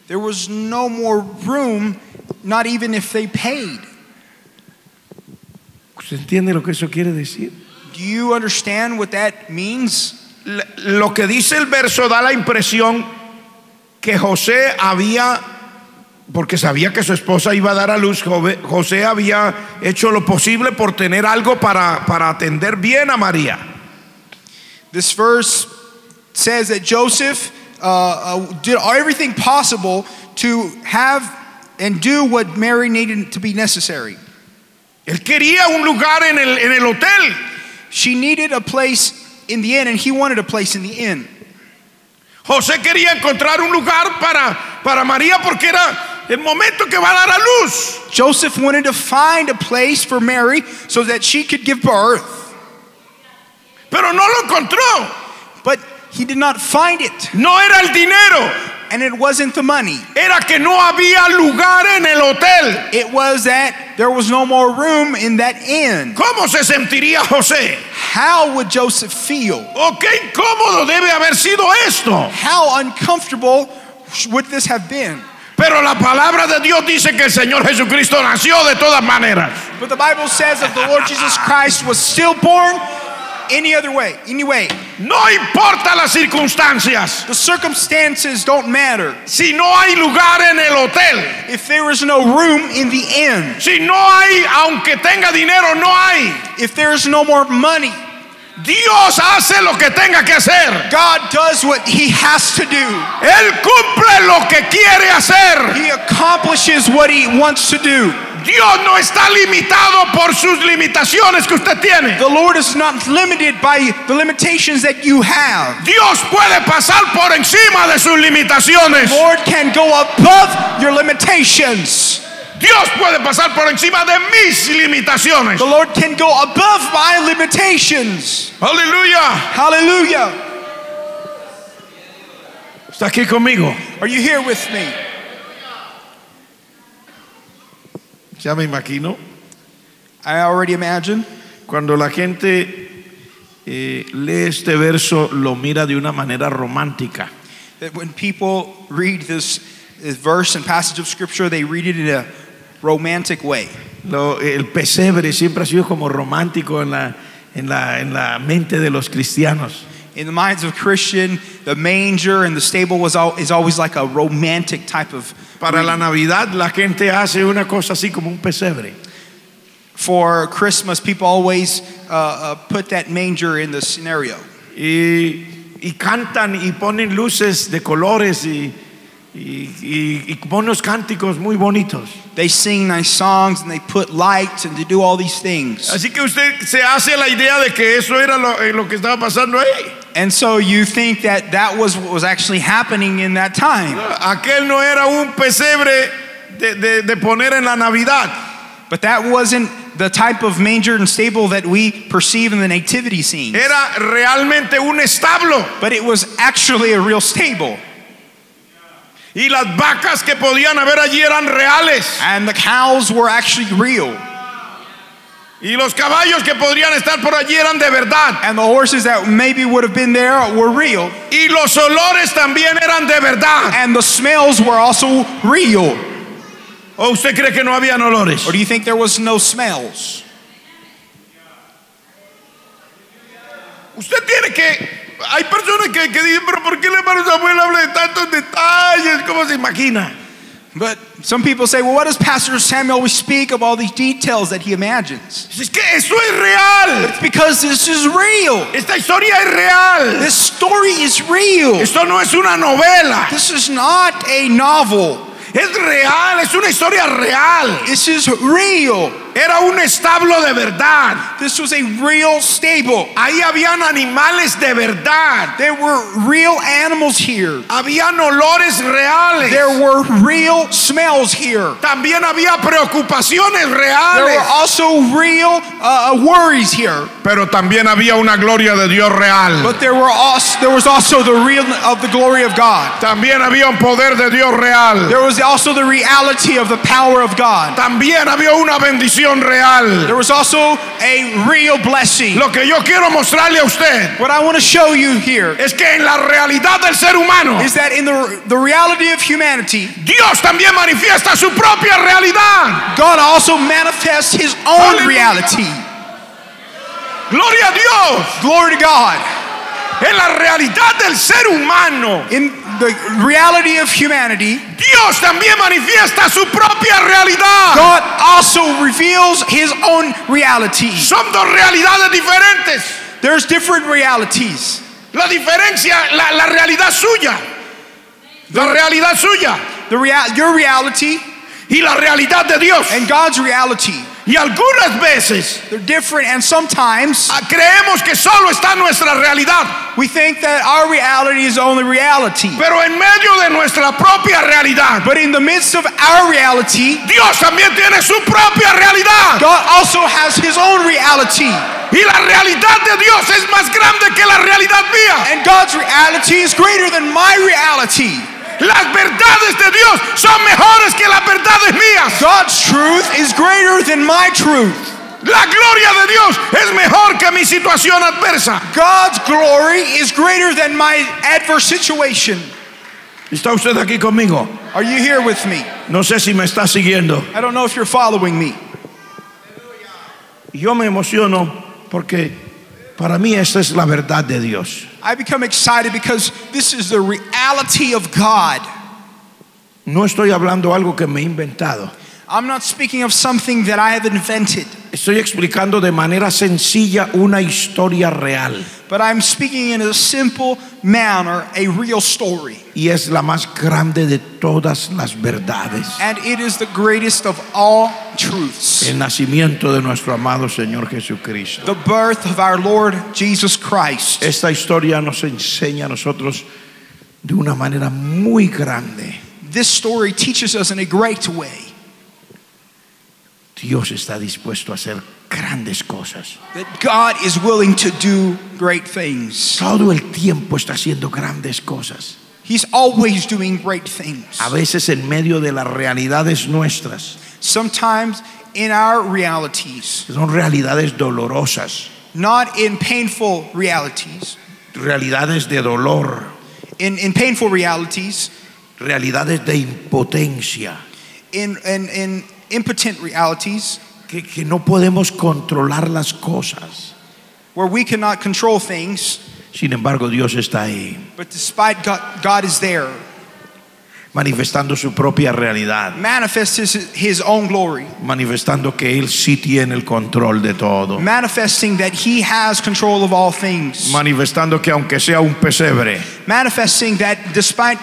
There was no more room, not even if they paid. ¿Usted entiende lo que eso quiere decir? Do you understand what that means? Lo que dice el verso da la impresión que José había, porque sabía que su esposa iba a dar a luz, José había hecho lo posible por tener algo para atender bien a María. This verse says that Joseph did everything possible to have and do what Mary needed to be necessary. Él quería un lugar en el hotel. She needed a place in the inn, and he wanted a place in the inn. José quería encontrar un lugar para María porque era el momento que va a dar a luz. Joseph wanted to find a place for Mary so that she could give birth. Pero no lo encontró. But he did not find it. No era el dinero. And it wasn't the money. Era que no había lugar en el hotel. It was that there was no more room in that inn. ¿Cómo se sentiría José? How would Joseph feel? ¿O qué incómodo debe haber sido esto? How uncomfortable would this have been? Pero la palabra de Dios dice que el Señor Jesucristo nació de todas maneras. But the Bible says that the Lord Jesus Christ was still born any other way, anyway. No importa las circunstancias. The circumstances don't matter. Si no hay lugar en el hotel. If there is no room in the inn. Si no hay, aunque tenga dinero, no hay. If there is no more money. Dios hace lo que tenga que hacer. God does what He has to do. Él cumple lo que quiere hacer. He accomplishes what He wants to do. Dios no está limitado por sus limitaciones que usted tiene. The Lord is not limited by the limitations that you have. Dios puede pasar por encima de sus limitaciones. The Lord can go above your limitations. Dios puede pasar por encima de mis limitaciones. The Lord can go above my limitations. Aleluya. Hallelujah. ¿Está aquí conmigo? Are you here with me? Ya me imagino. I already imagine. Cuando la gente lee este verso, lo mira de una manera romántica. That when people read this verse and passage of scripture, they read it in a romantic way. El pesebre siempre ha sido como romántico en la mente de los cristianos. In the minds of Christian, the manger and the stable is always like a romantic type of. Para la Navidad la gente hace una cosa así como un pesebre. For Christmas, people always put that manger in the scenario. Y cantan y ponen luces de colores y unos cánticos muy bonitos. They sing nice songs and they put lights and they do all these things. Así que usted se hace la idea de que eso era lo que estaba pasando ahí. And so you think that was what was actually happening in that time. Aquel no era un pesebre de poner en la Navidad. But that wasn't the type of manger and stable that we perceive in the nativity scene. Era realmente un establo. But it was actually a real stable. Y las vacas que podían haber allí eran reales. And the cows were actually real. Y los caballos que podrían estar por allí eran de verdad. And the horses that maybe would have been there were real. Y los olores también eran de verdad. And the smells were also real. ¿O usted cree que no habían olores? Or do you think there was no smells? Usted tiene que... Hay personas que dicen, pero ¿por qué el hermano Samuel habla de tantos detalles? ¿Cómo se imagina? But some people say, well, what does Pastor Samuel always speak of all these details that he imagines? Es que eso es real. It's because this is real. Esta historia es real. This story is real. Esto no es una novela. This is not a novel. Es real, es una historia real. This is real. Era un establo de verdad. This was a real stable. Ahí habían animales de verdad. There were real animals here. Habían olores reales. There were real smells here. También había preocupaciones reales. There were also real worries here. Pero también había una gloria de Dios real. But there was also the real of the glory of God. También había un poder de Dios real. There was also the reality of the power of God. También había una bendición real. There was also a real blessing. Lo que yo quiero mostrarle a usted, what I want to show you here, es que en la realidad del ser humano, is that in the reality of humanity, Dios también manifiesta su propia realidad. God also manifests His own reality. Gloria a Dios. Glory to God. En la realidad del ser humano, in the reality of humanity, Dios también manifiesta su propia realidad. God also reveals His own reality. Son dos realidades diferentes. There's different realities. La diferencia, la realidad suya, la realidad suya, your reality, y la realidad de Dios, and God's reality. Y algunas veces they're different, and sometimes creemos que solo está nuestra realidad. We think that our reality is only reality. Pero en medio de nuestra propia realidad, but in the midst of our reality, Dios también tiene su propia realidad. God also has His own reality. Y la realidad de Dios es más grande que la realidad mía. And God's reality is greater than my reality. Las verdades de Dios son mejores que las verdades mías. God's truth is greater than my truth. La gloria de Dios es mejor que mi situación adversa. God's glory is greater than my adverse situation. ¿Está usted aquí conmigo? Are you here with me? No sé si me está siguiendo. I don't know if you're following me. Yo me emociono porque Para mí esta es la verdad de Dios. I become excited because this is the reality of God. No estoy hablando algo que me he inventado. I'm not speaking of something that I have invented, Estoy explicando de manera sencilla una historia real. but I'm speaking in a simple manner, a real story. Y es la más grande de todas las verdades. And it is the greatest of all truths. El nacimiento de nuestro amado Señor Jesucristo. The birth of our Lord Jesus Christ. Esta historia nos enseña a nosotros de una manera muy grande. This story teaches us in a great way Dios está dispuesto a hacer grandes cosas. that God is willing to do great things. Todo el tiempo está haciendo grandes cosas. He's always doing great things. A veces en medio de las realidades nuestras. Sometimes in our realities, Son realidades dolorosas. not in painful realities. Realidades de dolor. In painful realities, Realidades de impotencia. in impotent realities, Que no podemos controlar las cosas. where we cannot control things, Sin embargo, Dios está ahí, but despite God is there, manifestando su propia realidad, manifests his own glory, manifestando que Él sí tiene el control de todo, manifesting that he has control of all things, manifestando que aunque sea un pesebre, manifesting that despite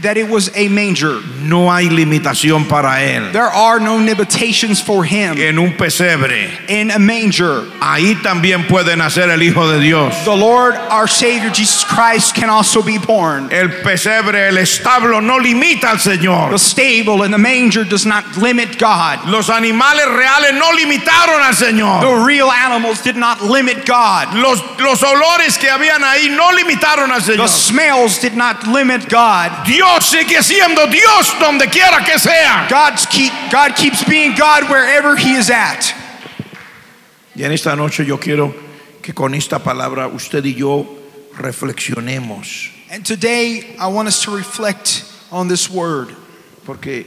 that it was a manger, no hay limitación para Él. there are no limitations for him. En un pesebre, In a manger, ahí también puede nacer el Hijo de Dios. the Lord, our Savior Jesus Christ, can also be born. El pesebre, el establo no limita al Señor. The stable and the manger does not limit God. Los animales reales no limitaron al Señor. The real animals did not limit God. Los olores que habían ahí no limitaron al The Señor. smells did not limit God. Dios sigue siendo Dios donde quiera que sea. God keeps being God wherever he is at. Y en esta noche yo quiero que con esta palabra usted y yo reflexionemos, And today I want us to reflect on this word, porque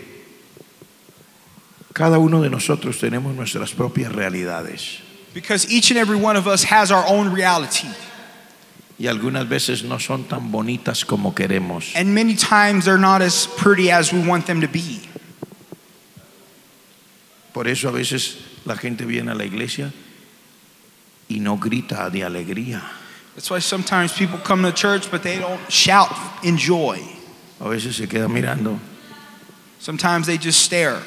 cada uno de nosotros tenemos nuestras propias realidades because each and every one of us has our own reality. y algunas veces no son tan bonitas como queremos. And many times they're not as pretty as we want them to be. Por eso a veces la gente viene a la iglesia y no grita de alegría. That's why sometimes people come to church but they don't shout in joy. A veces se queda mirando Sometimes they just stare,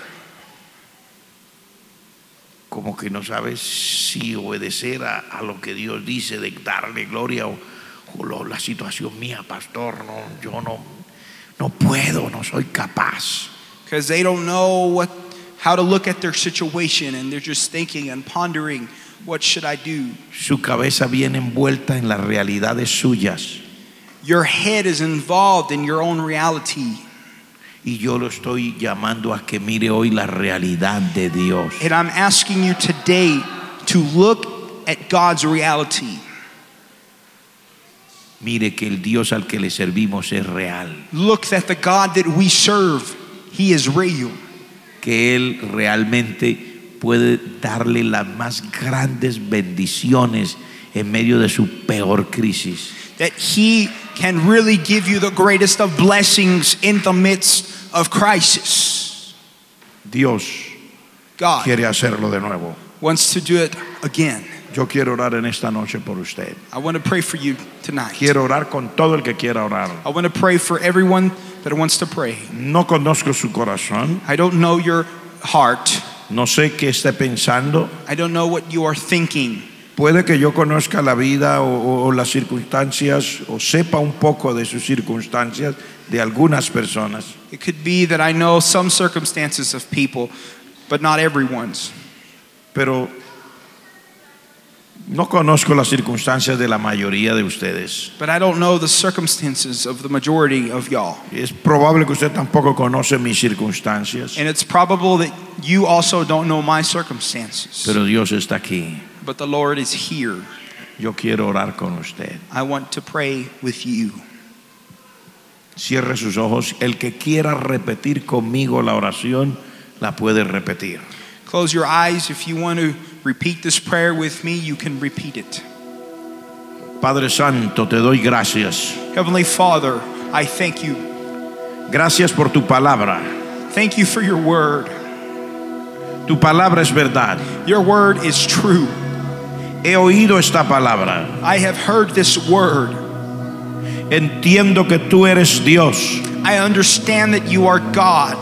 como que no sabe si obedecer a lo que Dios dice, de darle gloria o la situación mía, pastor. No, yo no puedo, no soy capaz. because they don't know how to look at their situation, and they're just thinking and pondering, what should I do? Su cabeza viene envuelta en las realidades suyas Your head is involved in your own reality. y yo lo estoy llamando a que mire hoy la realidad de Dios. And I'm asking you today to look at God's reality. Mire que el Dios al que le servimos es real, Look that the God that we serve, he is real. que Él realmente puede darle las más grandes bendiciones en medio de su peor crisis. That he can really give you the greatest of blessings in the midst of crisis. Dios God quiere hacerlo de nuevo. wants to do it again. Yo quiero orar en esta noche por usted. I want to pray for you tonight. Quiero orar con todo el que quiera orar. I want to pray for everyone that wants to pray. No conozco su corazón, I don't know your heart. no sé qué esté pensando. I don't know what you are thinking. Puede que yo conozca la vida o las circunstancias o sepa un poco de sus circunstancias de algunas personas, It could be that I know some circumstances of people, but not everyone's. pero no conozco las circunstancias de la mayoría de ustedes. But I don't know the circumstances of the majority of y'all. Es probable que usted tampoco conoce mis circunstancias, And it's probable that you also don't know my circumstances. pero Dios está aquí. But the Lord is here. Yo quiero orar con usted. I want to pray with you. Cierre sus ojos. El que quiera repetir conmigo la oración, la puede repetir. Close your eyes. If you want to repeat this prayer with me, you can repeat it. Padre Santo, te doy gracias. Heavenly Father, I thank you. Gracias por tu palabra. Thank you for your word. Tu palabra es verdad. Your word is true. He oído esta palabra. I have heard this word. Entiendo que tú eres Dios, I understand that you are God,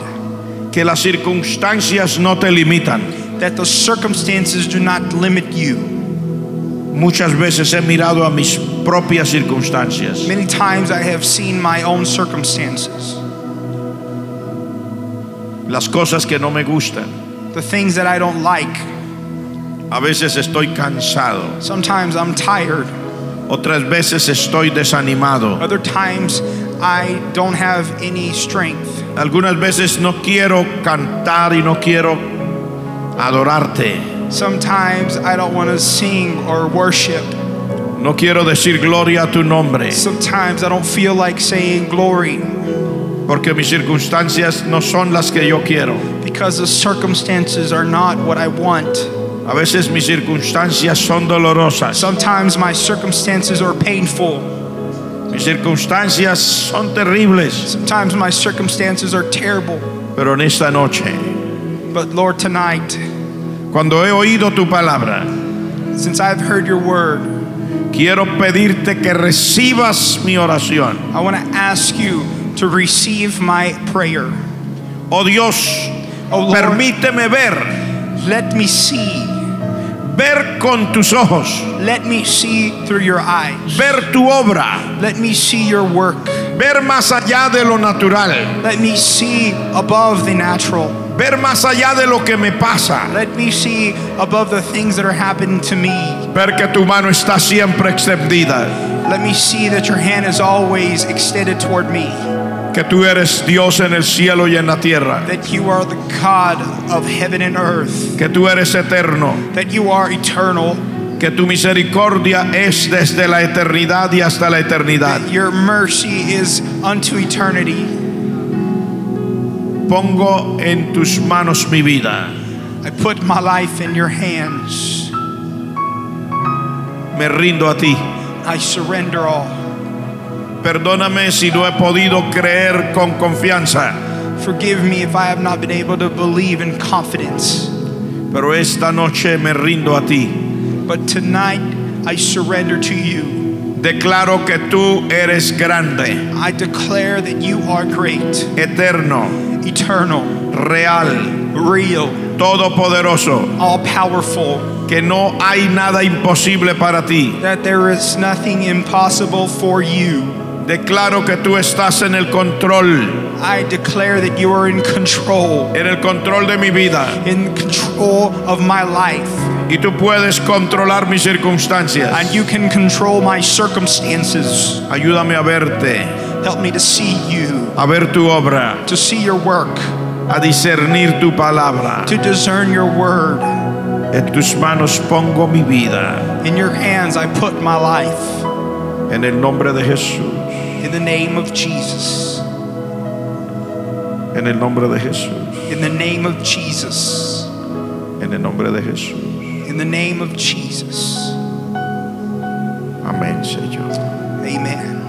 que las circunstancias no te limitan. that the circumstances do not limit you. Muchas veces he mirado a mis propias circunstancias Many times I have seen my own circumstances, las cosas que no me gustan. the things that I don't like. A veces estoy cansado, Sometimes I'm tired. otras veces estoy desanimado. Other times I don't have any strength. Algunas veces no quiero cantar y no quiero adorarte. Sometimes I don't want to sing or worship. No quiero decir gloria a tu nombre, Sometimes I don't feel like saying glory porque mis circunstancias no son las que yo quiero. because the circumstances are not what I want. A veces mis circunstancias son dolorosas. Sometimes my circumstances are painful. Mis circunstancias son terribles. Sometimes my circumstances are terrible. Pero en esta noche, But Lord, tonight, cuando he oído tu palabra, since I've heard your word, quiero pedirte que recibas mi oración. I want to ask you to receive my prayer. Oh Dios, Oh Lord, permíteme let me see. ver con tus ojos, Let me see through your eyes. ver tu obra, Let me see your work. ver más allá de lo natural, Let me see above the natural. ver más allá de lo que me pasa, Let me see above the things that are happening to me. ver que tu mano está siempre extendida, Let me see that your hand is always extended toward me. que tú eres Dios en el cielo y en la tierra, That you are the God of heaven and earth. que tú eres eterno, That you are eternal. que tu misericordia es desde la eternidad y hasta la eternidad. That your mercy is unto eternity. Pongo en tus manos mi vida. I put my life in your hands. Me rindo a ti. I surrender all. Perdóname si no he podido creer con confianza, Forgive me if I have not been able to believe in confidence. pero esta noche me rindo a ti. But tonight I surrender to you. Declaro que tú eres grande, I declare that you are great, eterno, eternal, real, real, todopoderoso, all powerful. que no hay nada imposible para ti. That there is nothing impossible for you. Declaro que tú estás en el control, I declare that you are in control de mi vida, in control of my life. y tú puedes controlar mis circunstancias. And you can control my circumstances. Ayúdame a verte, Help me to see you, a ver tu obra, to see your work, a discernir tu palabra. to discern your word. En tus manos pongo mi vida, In your hands I put my life. en el nombre de Jesús, In the name of Jesus. en el nombre de Jesús, In the name of Jesus. en el nombre de Jesús. In the name of Jesus. Amén, Señor. Amen.